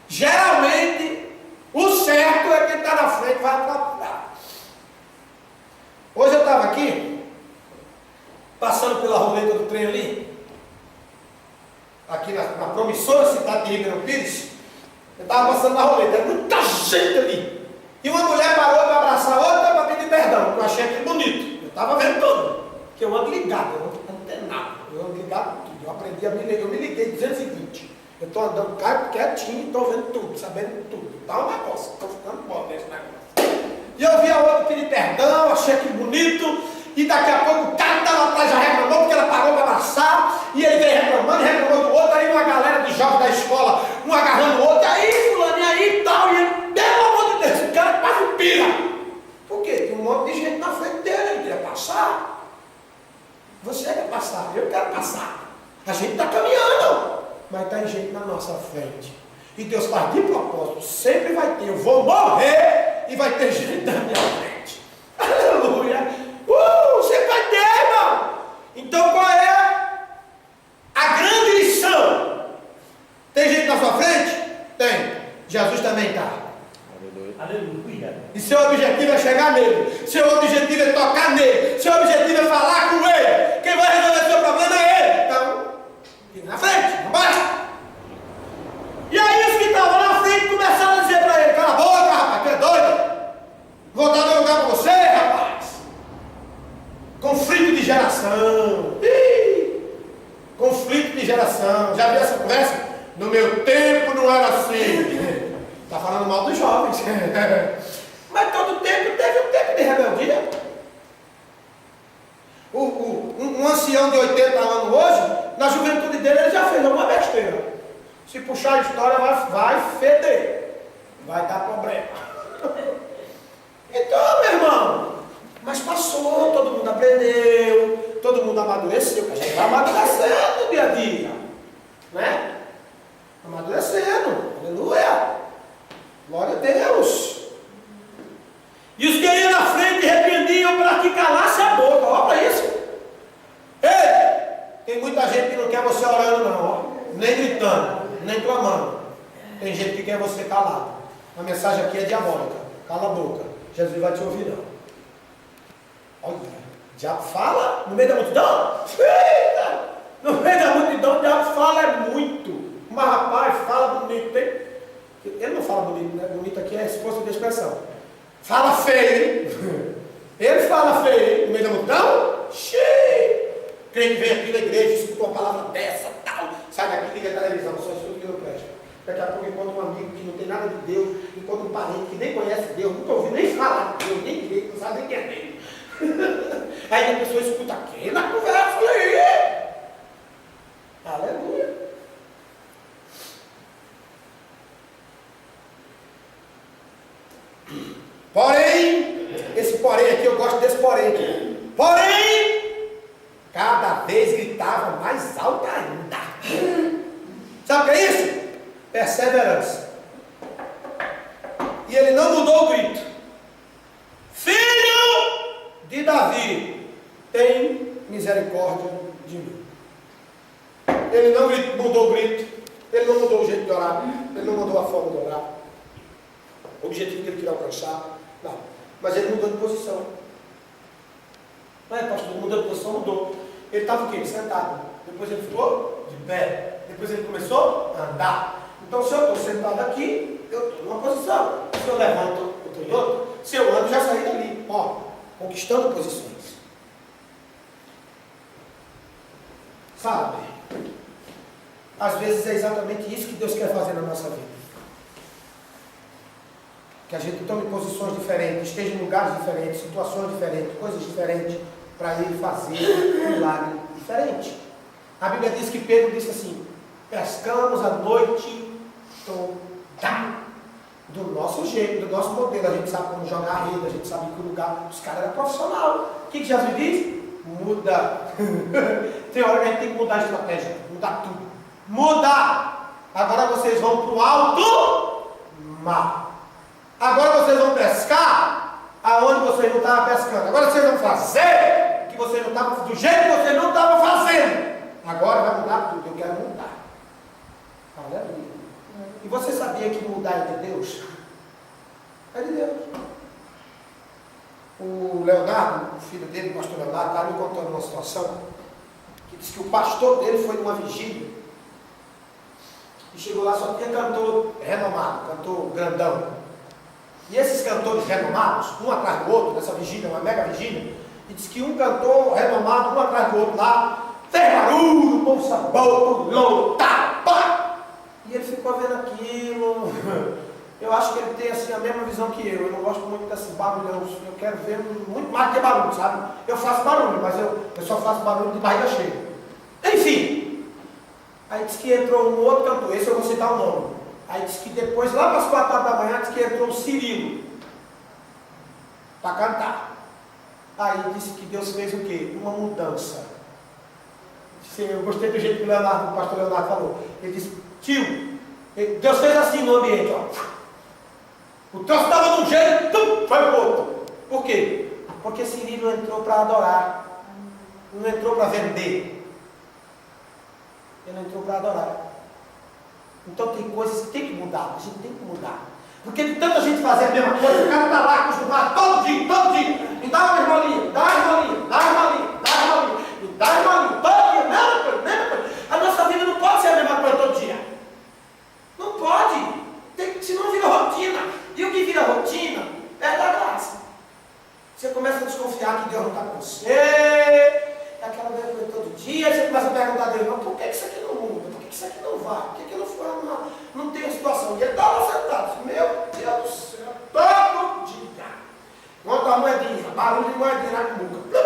Geralmente, o certo é quem está na frente vai atrapalhar. Hoje eu estava aqui, passando pela roleta do trem ali, aqui na promissora cidade de Ribeirão Pires, eu estava passando na roleta, era muita gente ali. E uma mulher parou para abraçar a outra para pedir perdão, que eu achei aquilo bonito. Eu estava vendo tudo, porque eu ando ligado, eu ando antenado, eu ando ligado com tudo. Eu aprendi a me ligar, eu me liguei 220. Eu estou andando quietinho, estou vendo tudo, sabendo tudo. Dá um negócio, estou ficando bom nesse negócio. E eu vi a outra pedir perdão, achei aquilo bonito. E daqui a pouco o cara estava atrás já reclamou porque ela parou para abraçar. E ele veio reclamando, reclamou do outro. Aí uma galera de jovens da escola, um agarrando o outro. Aí fulano, e aí e tal. E ele, pelo amor de Deus, o cara quase pira. Por quê? Tem um monte de gente na frente dele, ele queria passar. Você quer passar, eu quero passar. A gente está caminhando, mas tem gente na nossa frente. E Deus faz de propósito, sempre vai ter. Eu vou morrer e vai ter gente na minha frente. Aleluia. Você vai ter, irmão. Então qual é a grande lição? Tem gente na sua frente? Tem. Jesus também está. Aleluia. E seu objetivo é chegar nele. Seu objetivo é tocar nele. Seu objetivo é falar com ele. Quem vai resolver seu problema é ele. Então, fica na frente, não basta. E aí os que estavam na frente começaram a dizer para ele: cala a boca, rapaz, tu é doido? Vou dar meu lugar para você, rapaz. Conflito de geração. Conflito de geração. Já viu essa conversa? No meu tempo não era assim. Está falando mal dos jovens. Mas todo tempo teve um tempo de rebeldia. Um ancião de 80 anos hoje, na juventude dele, ele já fez alguma besteira. Se puxar a história, vai feder. Vai dar problema. Então, meu irmão, mas passou, todo mundo aprendeu, todo mundo amadureceu. A gente vai amadurecendo no dia a dia. Né? Amadurecendo. Aleluia. Glória a Deus. E os que iam na frente repreendiam para que calasse a boca. Olha isso. Ei, tem muita gente que não quer você orando não, ó. Nem gritando, nem clamando. Tem gente que quer você calado. A mensagem aqui é diabólica. Cala a boca. Jesus vai te ouvir não. Olha, o diabo fala no meio da multidão. Eita! No meio da multidão o diabo fala é muito. Mas rapaz, fala bonito, hein? Ele não fala bonito, né? Bonito aqui é esforço de expressão. Fala feio, hein? Ele fala feio, hein? No meio da multidão, cheio. Crente que vem aqui na igreja, escuta uma palavra dessa, tal. Sai daqui, liga a televisão, só escuta que não presta. Daqui a pouco encontra um amigo que não tem nada de Deus, encontra um parente que nem conhece Deus, nunca ouviu nem falar de Deus, nem direito, não sabe nem quem é Deus. Aí a pessoa escuta aqui na conversa, aí. Aleluia. Porém, esse porém aqui, eu gosto desse porém aqui. Porém, cada vez gritava mais alto ainda. Sabe o que é isso? Perseverança. E ele não mudou o grito. Filho de Davi, tem misericórdia de mim. Ele não mudou o grito. Ele não mudou o jeito de orar. Ele não mudou a forma de orar. O objetivo que ele queria alcançar. Não. Mas ele mudou de posição. Não é, pastor? Mudou de posição? Mudou. Ele estava o quê? Sentado. Depois ele ficou de pé. Depois ele começou a andar. Então, se eu estou sentado aqui, eu estou numa posição. Se eu levanto, eu estou em outra. Se eu ando, já saí dali. Ó, conquistando posições. Sabe? Às vezes é exatamente isso que Deus quer fazer na nossa vida. Que a gente tome posições diferentes, esteja em lugares diferentes, situações diferentes, coisas diferentes, para Ele fazer um milagre diferente. A Bíblia diz que Pedro disse assim: pescamos a noite toda, do nosso jeito, do nosso modelo. A gente sabe como jogar a rede, a gente sabe que o lugar, os caras eram profissionais. O que Jesus diz? Muda. Tem hora que a gente tem que mudar a estratégia, mudar tudo. Muda! Agora vocês vão para o alto mar. Agora vocês vão pescar aonde vocês não estavam pescando. Agora vocês vão fazer o que vocês não estavam, do jeito que vocês não estavam fazendo. Agora vai mudar tudo. Eu quero mudar. Aleluia. E você sabia que mudar é de Deus? É de Deus. O Leonardo, o filho dele, o pastor Leonardo, estava me contando uma situação que disse que o pastor dele foi numa vigília e chegou lá, só tinha cantor renomado, cantor grandão. E esses cantores renomados, um atrás do outro, nessa vigília, uma mega vigília, e diz que um cantor renomado, um atrás do outro lá, fez barulho, o povo sabou, pulou, tapa. E ele ficou vendo aquilo. Eu acho que ele tem assim a mesma visão que eu. Eu não gosto muito desses barulhos. Eu quero ver muito mais que barulho, sabe? Eu faço barulho, mas eu só faço barulho de barriga cheia. Enfim. Aí diz que entrou um outro cantor, esse eu vou citar o nome. Aí diz que depois, lá para as 4 horas da manhã, diz que entrou o Cirilo para cantar. Aí disse que Deus fez o quê? Uma mudança. Eu gostei do jeito que o pastor Leonardo falou. Ele disse: tio, Deus fez assim no ambiente, ó. O troço estava de um jeito, foi para o outro. Por quê? Porque Cirilo entrou para adorar. Não entrou para vender. Ele entrou para adorar. Então tem coisas que tem que mudar. A gente tem que mudar. Porque de tanta gente fazer a mesma coisa, o cara está lá acostumado todo dia. Me dá uma irmãlinha, dá uma irmãlinha, dá uma irmãlinha, dá uma irmãlinha, me dá uma irmãlinha, todo dia, mesma coisa. A nossa vida não pode ser a mesma coisa todo dia. Não pode. Senão vira rotina. E o que vira rotina é da graça. Você começa a desconfiar que Deus não está com você. É aquela mesma coisa todo dia. Aí você começa a perguntar a Deus: mas por que isso aqui não muda? Por que isso aqui não vai? Por que não foi? Não tem a situação. E ele está lá sentado. Meu Deus do céu. Todo dia. Quanto a moedinha, barulho de moedinha na boca.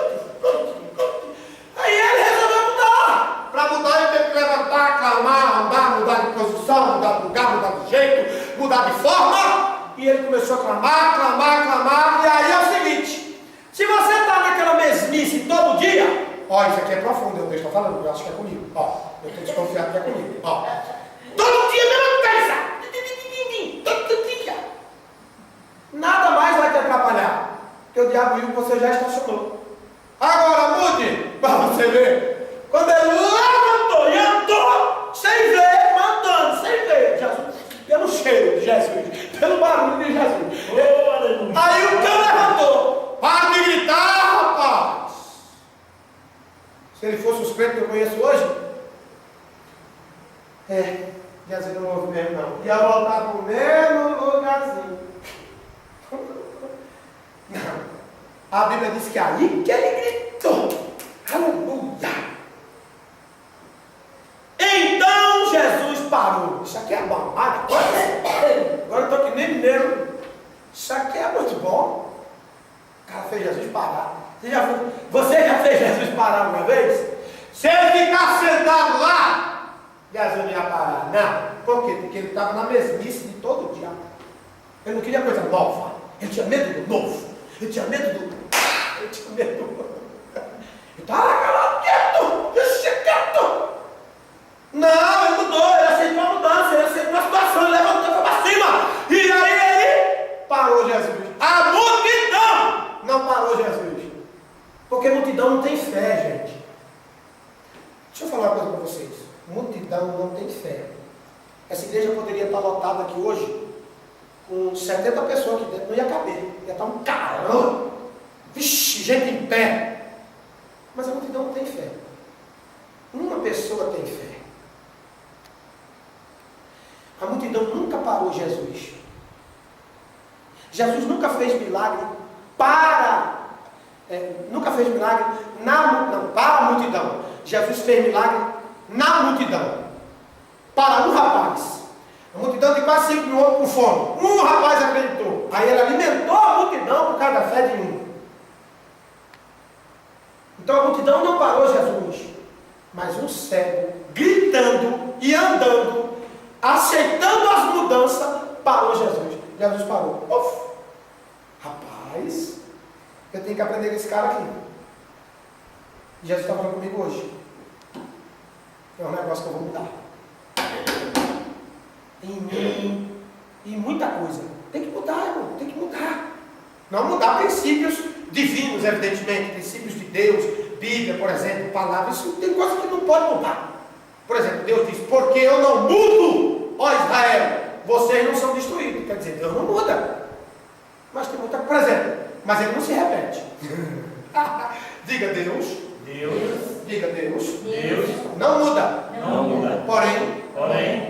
Aí ele resolveu mudar. Para mudar, ele teve que levantar, clamar, andar, mudar de posição, mudar de lugar, mudar de jeito, mudar de forma. E ele começou a clamar. E aí é o seguinte: se você está naquela mesmice todo dia, ó, isso aqui é profundo, eu estou falando, eu acho que é comigo. Ó, eu estou desconfiado que é comigo. Ó, todo dia mesma coisa. Todo dia. Nada mais vai te atrapalhar. Porque o diabo viu que você já estacionou. Agora mude para você ver. Quando ele levantou e andou, sem ver, mandando, sem ver. Jesus, pelo cheiro de Jesus, pelo barulho de Jesus. Oh, aí o cão levantou. Para de gritar, rapaz. Se ele fosse os crentes que eu conheço hoje, Jesus não ouve mesmo não. Ia voltar para o mesmo lugarzinho. A Bíblia diz que aí que ele gritou. Aleluia! Então Jesus parou. Isso aqui é bom. Agora eu estou aqui nem mineiro. Isso aqui é muito bom. O cara fez Jesus parar. Você já fez Jesus parar uma vez? Se ele ficar sentado lá, Jesus não ia parar. Não. Por quê? Porque ele estava na mesmice de todo dia. Ele não queria coisa nova. Ele tinha medo do novo. Ele tinha medo do... Ele tinha medo do... Ele estava quieto. Deixa quieto. Não, ele mudou. Ele aceitou a mudança. Ele aceitou a situação. Ele levantou e foi para cima. E aí ele parou Jesus. A multidão não parou Jesus. Porque multidão não tem fé, gente. Deixa eu falar uma coisa para vocês. Multidão não tem fé. Essa igreja poderia estar lotada aqui hoje com 70 pessoas aqui dentro, não ia caber. Ia estar um carão. Vixe, gente em pé. Mas a multidão não tem fé. Uma pessoa tem fé. A multidão nunca parou Jesus. Jesus nunca fez milagre para... nunca fez milagre para a multidão. Jesus fez milagre na multidão. Para um rapaz. A multidão de quase 5 mil homens com fome. Um rapaz acreditou. Aí ele alimentou a multidão por causa da fé de um. Então a multidão não parou Jesus. Mas um cego, gritando e andando, aceitando as mudanças, parou Jesus. Jesus parou. Uf, rapaz, eu tenho que aprender com esse cara aqui. Jesus está falando comigo hoje. É um negócio que eu vou mudar. Em mim, e muita coisa. Tem que mudar, irmão, tem que mudar. Não mudar princípios divinos, evidentemente, princípios de Deus, Bíblia, por exemplo, palavras, isso tem coisa que não pode mudar. Por exemplo, Deus diz, porque eu não mudo, ó Israel, vocês não são destruídos. Quer dizer, Deus não muda. Mas tem muita, por exemplo, mas ele não se repete. Diga Deus. Deus. Diga Deus. Deus. Não muda. Não muda. Porém,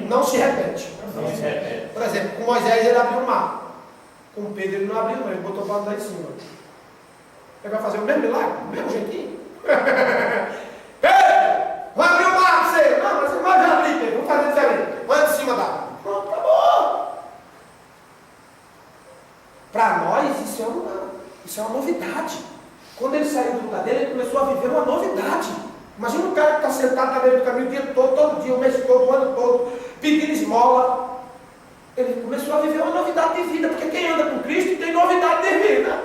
não se repete. Não se repete. Por exemplo, com Moisés ele abriu o mar. Com Pedro ele não abriu, não. Ele botou para andar em cima. Ele vai fazer o mesmo milagre? Do mesmo jeitinho? Pedro, vai abrir o mar para você. Não, mas você vai abrir, Pedro. Vamos fazer diferente. Vai em cima da... Pronto, acabou. Para nós isso é uma novidade. Quando ele saiu do lugar dele, ele começou a viver uma novidade. Imagina um cara que está sentado na beira do caminho o dia todo dia, o mês todo, o ano todo, pedindo esmola. Ele começou a viver uma novidade de vida, porque quem anda com Cristo tem novidade de vida.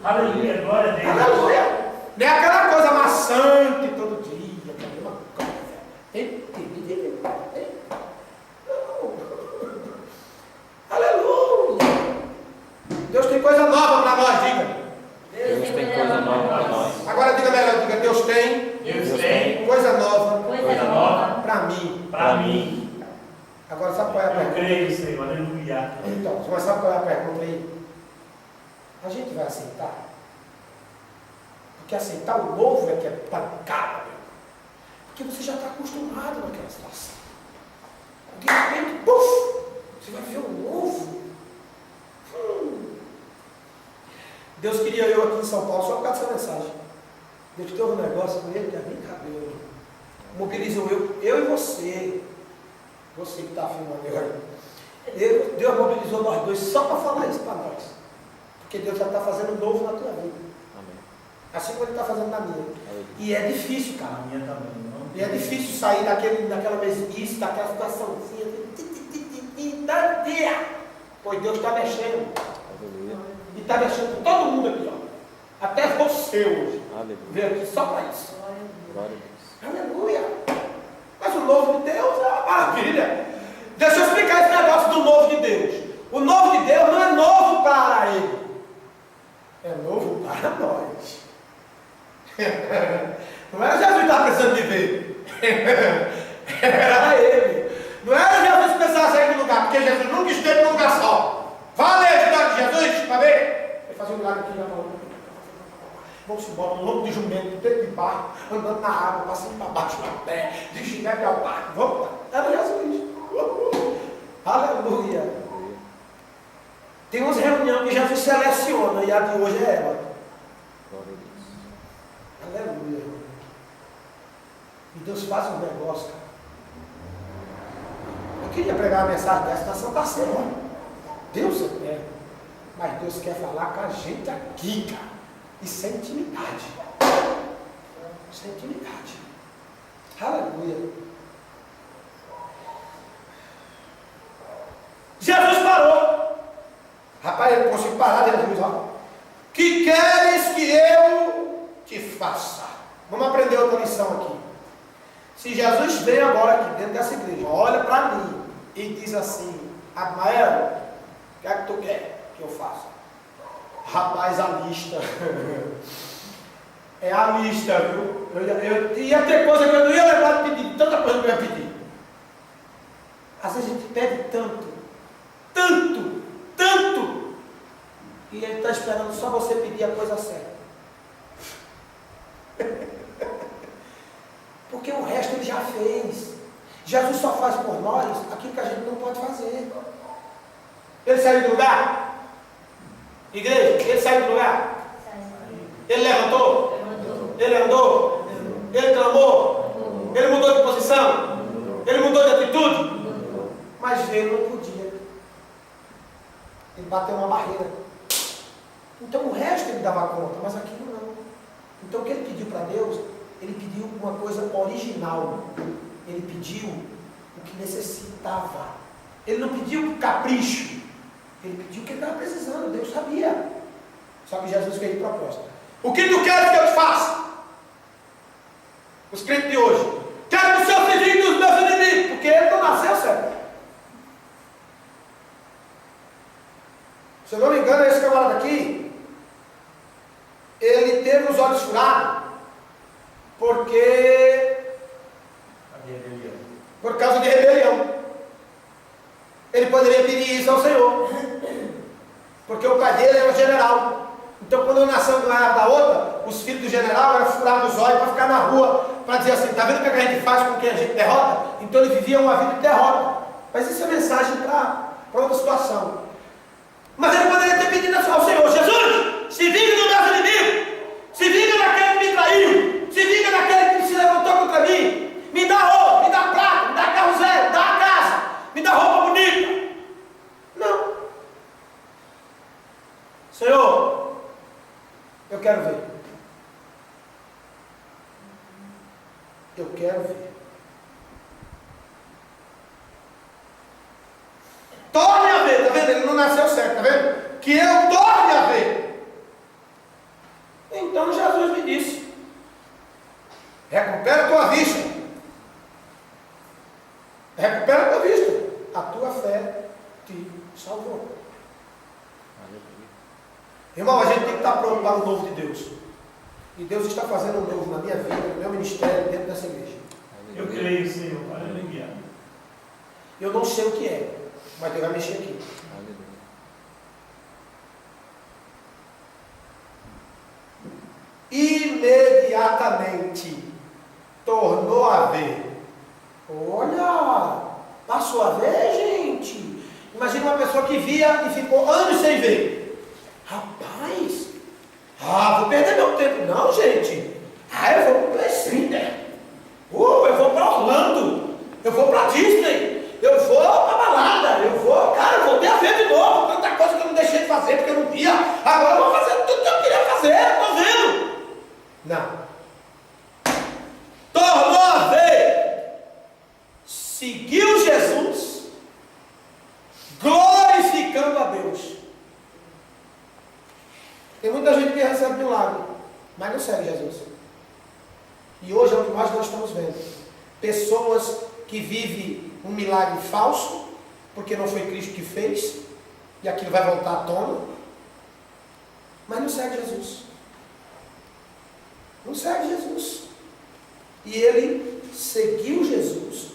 Aleluia, glória a Deus. Aleluia. Não é aquela coisa maçante todo dia, que é a mesma coisa. Aleluia. Deus tem coisa nova para nós, diga. Deus tem coisa nova para nós. Agora diga melhor, diga, Deus tem coisa nova para mim. Para mim. Agora sabe qual é a Eu pergunta? creio, Senhor, aleluia. Então, mas sabe qual é a pergunta aí? A gente vai aceitar? Porque aceitar o novo é que é pancada, meu. Porque você já está acostumado naquela situação. De repente, puf, você vai ver o novo. Deus queria eu aqui em São Paulo só por causa dessa mensagem. Deus teve um negócio com ele que é brincadeira. Mobilizou eu e você. Você que está filmando eu. Deus mobilizou nós dois só para falar isso para nós. Porque Deus já está fazendo novo na tua vida. Amém. Assim como Ele está fazendo na minha. E é difícil, cara. A minha também, não? E é difícil sair daquela mesmice, daquela situaçãozinha. Pois Deus está mexendo. Aleluia. E está mexendo com todo mundo aqui, ó. Até você hoje. Aleluia. Veio aqui só para isso. Glória a Deus. Aleluia. Mas o novo de Deus é uma maravilha. Deixa eu explicar esse negócio do novo de Deus. O novo de Deus não é novo para Ele. É novo para nós. Não era Jesus que estava precisando de ver. Era Ele. Não era Jesus que precisava sair do lugar, porque Jesus nunca esteve num lugar só. Vale a história de Jesus para ver. Ele fazia um milagre aqui já falou. Vamos embora, um louco de jumento, dentro de barco, andando na água, passando para baixo na pé, de chinelo ao barco. Vamos lá. Era Jesus. Aleluia. Aleluia. Tem umas reuniões que Jesus seleciona e a de hoje é ela. E Deus faz um negócio, cara. Eu queria pregar uma mensagem dessa, na Santa Ceia, ó. Deus é eterno. Mas Deus quer falar com a gente aqui, cara. Isso é intimidade. Isso é intimidade. Aleluia. Jesus parou. Rapaz, ele conseguiu parar, Jesus, ó. Que queres que eu te faça? Vamos aprender outra lição aqui. Se Jesus vem agora aqui dentro dessa igreja, olha para mim e diz assim: Abimael, o que é que tu quer que eu faça? Rapaz, a lista. É a lista, viu? Eu ia ter coisa que eu não ia levar de pedir, tanta coisa que eu ia pedir. Às vezes a gente pede tanto, e ele está esperando só você pedir a coisa certa. Porque o resto ele já fez. Jesus só faz por nós aquilo que a gente não pode fazer. Ele saiu do lugar? Igreja, ele saiu do lugar? Ele levantou? Ele andou? Ele clamou? Ele mudou de posição? Ele mudou de atitude? Mas ele não podia. Ele bateu uma barreira. Então o resto ele dava conta, mas aquilo não. Então o que ele pediu para Deus? Ele pediu uma coisa original. Ele pediu o que necessitava. Ele não pediu um capricho. Ele pediu o que ele estava precisando. Deus sabia. Só que Jesus fez de proposta. O que tu queres que eu te faça? Os crentes de hoje. Quero que o Senhor se vingue dos meus inimigos. Porque ele não nasceu certo. Se eu não me engano, esse camarada aqui, ele teve os olhos furados por causa de rebelião. Ele poderia pedir isso ao Senhor, porque o pai dele era general. Então, quando ele nasceu de uma área da outra, os filhos do general eram furados os olhos para ficar na rua, para dizer assim: está vendo o que a gente faz com quem a gente derrota? Então ele vivia uma vida de derrota. Mas isso é mensagem para outra situação. Mas ele poderia ter pedido ao Senhor: Jesus, se vinga dos meus inimigos, se vinga daquele que me traiu, se vinga daquele que se levantou contra mim, me dá ouro, me dá prata, me dá carro zero, me dá uma casa, me dá roupa bonita. Não. Senhor, eu quero ver. Eu quero ver. Torne a ver, está vendo? Ele não nasceu certo, está vendo? Que eu torne a ver. Então Jesus me disse: recupera a tua vista. Recupera a tua vista. A tua fé te salvou. Irmão, a gente tem que estar pronto para o novo de Deus. E Deus está fazendo um novo na minha vida, no meu ministério, dentro dessa igreja. Eu creio, Senhor. Aleluia. Eu não sei o que é, mas Deus vai mexer aqui. Imediatamente tornou a ver. Olha, passou a ver, gente. Imagina uma pessoa que via e ficou anos sem ver. Rapaz, vou perder meu tempo. Não, gente. Eu vou para o Play Center. Eu vou para Orlando. Eu vou para Disney. Eu vou para balada. Eu vou ter a ver de novo. Tanta coisa que eu não deixei de fazer porque eu não via. Agora eu vou fazer tudo que eu queria fazer. Estou vendo. Não. Tornou a ver. Seguiu Jesus, glorificando a Deus. Tem muita gente que recebe milagre, mas não segue Jesus. E hoje é o que nós estamos vendo. Pessoas que vivem um milagre falso, porque não foi Cristo que fez, e aquilo vai voltar à tona, mas não segue Jesus. Não segue Jesus. E ele seguiu Jesus,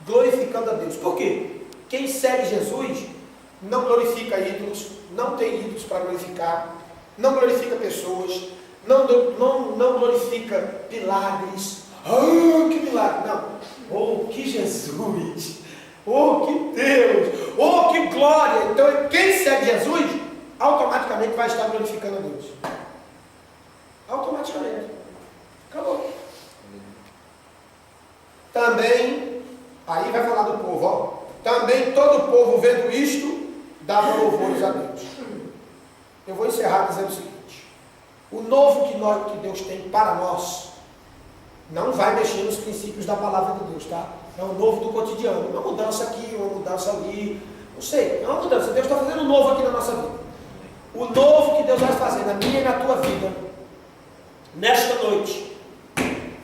glorificando a Deus. Por quê? Quem segue Jesus não glorifica ídolos, não tem ídolos para glorificar, não glorifica pessoas, não glorifica milagres. Que milagre! Não. Que Jesus! Que Deus! Que glória! Então, quem segue Jesus, automaticamente vai estar glorificando a Deus. Automaticamente. Acabou. Também, aí vai falar do povo, ó. Também todo o povo vendo isto, dava louvores a Deus. Eu vou encerrar dizendo o seguinte: o novo que Deus tem para nós não vai mexer nos princípios da palavra de Deus, tá? É um novo do cotidiano, uma mudança aqui, uma mudança ali, não sei, é uma mudança. Deus está fazendo um novo aqui na nossa vida. O novo que Deus vai fazer na minha e na tua vida, nesta noite,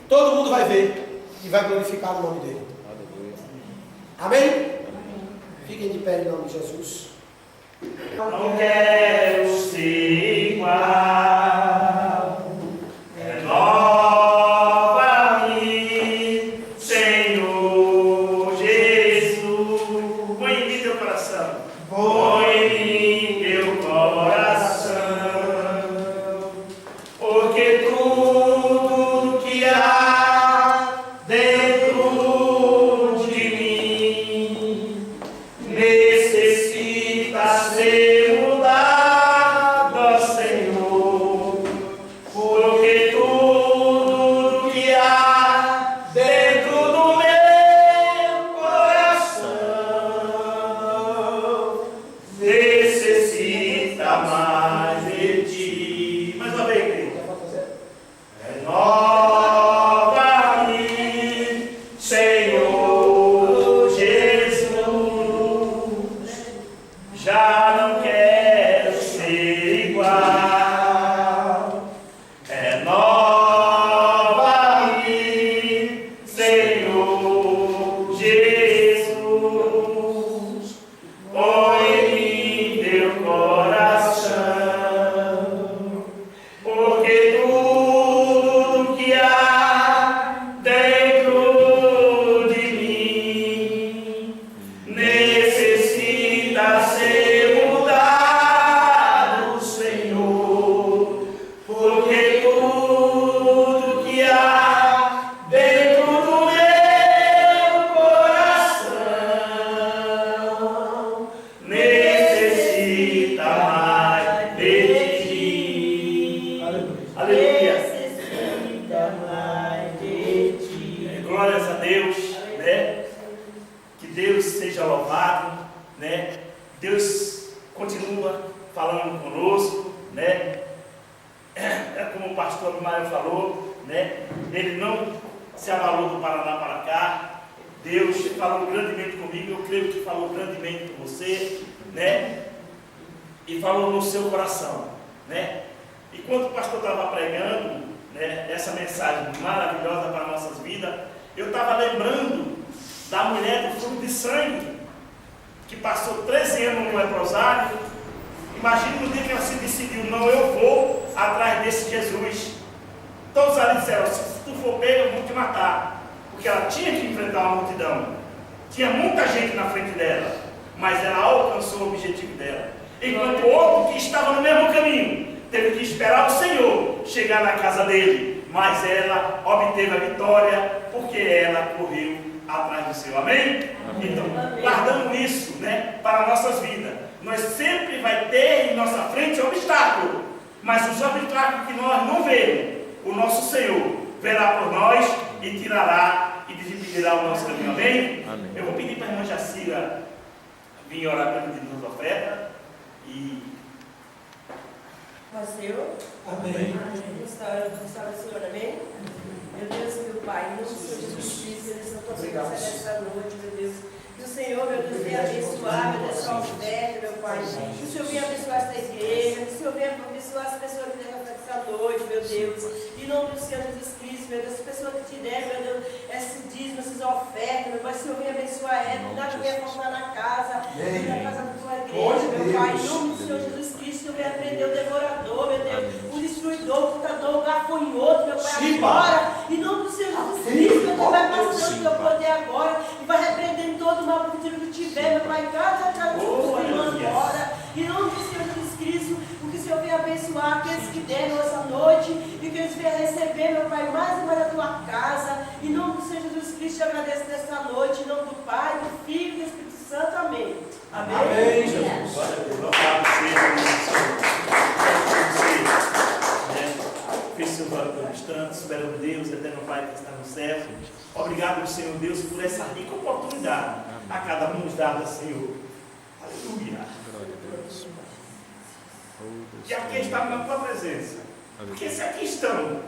todo mundo vai ver e vai glorificar o nome dele. Amém? Fiquem de pé em nome de Jesus. Não quero ser igual. Renova-me, Senhor Jesus. Põe em mim teu coração. Põe em mim teu coração. Porque tudo que há dentro de mim necessita ser mudado, ó Senhor. Porque tudo que há dentro do meu coração necessita mais de ti. Mais uma vez, querido. Renova-me, Senhor Jesus. Já não quero ser igual. Renova-me, Senhor Jesus. Põe em mim teu coração. Porque tudo que há dentro de mim necessita ser mudado, Senhor. Porque tudo que há dentro do meu coração necessita mais de ti. Aleluia. Glórias a Deus, né? Que Deus seja louvado, né? Deus continua falando conosco, né? É como o pastor Mário falou, né? Ele não se abalou do Paraná para cá. Deus falou grandemente comigo, eu creio que falou grandemente com você, né? E falou no seu coração, né? E quando o pastor estava pregando, né, essa mensagem maravilhosa para nossas vidas, eu estava lembrando da mulher do fluxo de sangue, que passou 13 anos no leprosário. Imagina no dia que ela se decidiu: não, eu vou atrás desse Jesus. Todos ali disseram: se tu for pego, eu vou te matar. Porque ela tinha que enfrentar uma multidão. Tinha muita gente na frente dela, mas ela alcançou o objetivo dela. Enquanto o outro que estava no mesmo caminho teve que esperar o Senhor chegar na casa dele, mas ela obteve a vitória porque ela correu atrás do Senhor. Amém? Então, guardando isso, né, para nossas vidas, nós sempre vai ter em nossa frente obstáculo, mas os obstáculos que nós não vemos, o nosso Senhor verá por nós e tirará e dividirá o nosso caminho. Amém? Amém. Eu vou pedir para a irmã Jacira vir orar pelo pedido da oferta e Senhor. amém. Restaura o Senhor, amém? Meu Deus, meu Pai, em nome do Senhor Jesus Cristo, eles são todos nessa noite, meu Deus. E o Senhor, meu Deus, venha abençoar, meu Deus, sua oferta, meu Pai. Que o Senhor venha abençoar esta igreja, que o Senhor venha abençoar as pessoas que deram essa noite, meu Deus. Em nome do Senhor Jesus Cristo, meu Deus, as pessoas que te deram, meu Deus, esse dízimo, essas ofertas, meu Pai, o Senhor venha abençoar ela, nada venha faltar na casa, na casa da tua igreja, meu Pai. Em nome do Senhor Jesus Cristo, o Senhor venha prender o devorador, meu Deus, o destruidor, o lutador, o gafanhoto, meu Pai, agora. Em nome do Senhor Jesus Cristo, meu Deus, vai passando o teu poder agora e vai repreendendo todo o mal que tiver, meu Pai, cada agora. Em nome do Senhor Jesus Cristo, o que o Senhor venha abençoar aqueles que deram essa noite e que eles venham receber, meu Pai, mais e mais da tua casa. Em nome do Senhor Jesus Cristo, eu agradeço nesta noite, em nome do Pai, do Filho e do Espírito Santo. Amém. Amém. Amém, Jesus. Louvado seja o Senhor. Fez seu voto pelo instante, esperando Deus, eterno Pai que está no céu. Obrigado, Senhor Deus, por essa rica oportunidade a cada um nos dada, Senhor. Aleluia. E aqui estamos na tua presença. Porque se aqui estamos,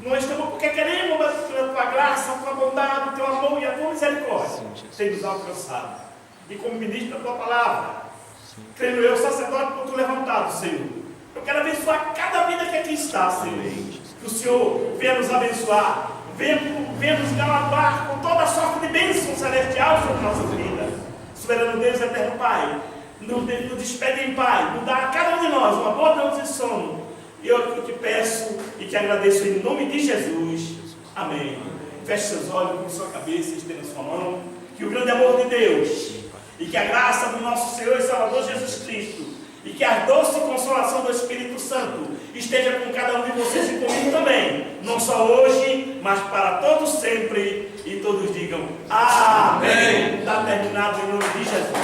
não estamos porque queremos, mas pela tua graça, a tua bondade, o teu amor e a tua misericórdia tem nos alcançado. E como ministro da tua palavra, creio eu, sacerdote, por tu levantado, Senhor. Eu quero abençoar cada vida que aqui está, Senhor. Que o Senhor venha nos abençoar, venha nos galardoar com toda a sorte de bênção celestial sobre nossas vidas. Soberano Deus, eterno Pai, nos despede em Pai, nos dá a cada um de nós uma boa noite de sono. E eu te peço e te agradeço em nome de Jesus. Amém. Feche seus olhos, com sua cabeça, estenda sua mão. Que o grande amor de Deus e que a graça do nosso Senhor e Salvador Jesus Cristo e que a doce consolação do Espírito Santo esteja com cada um de vocês e comigo também, não só hoje, mas para todos sempre, e todos digam amém. Está terminado em nome de Jesus.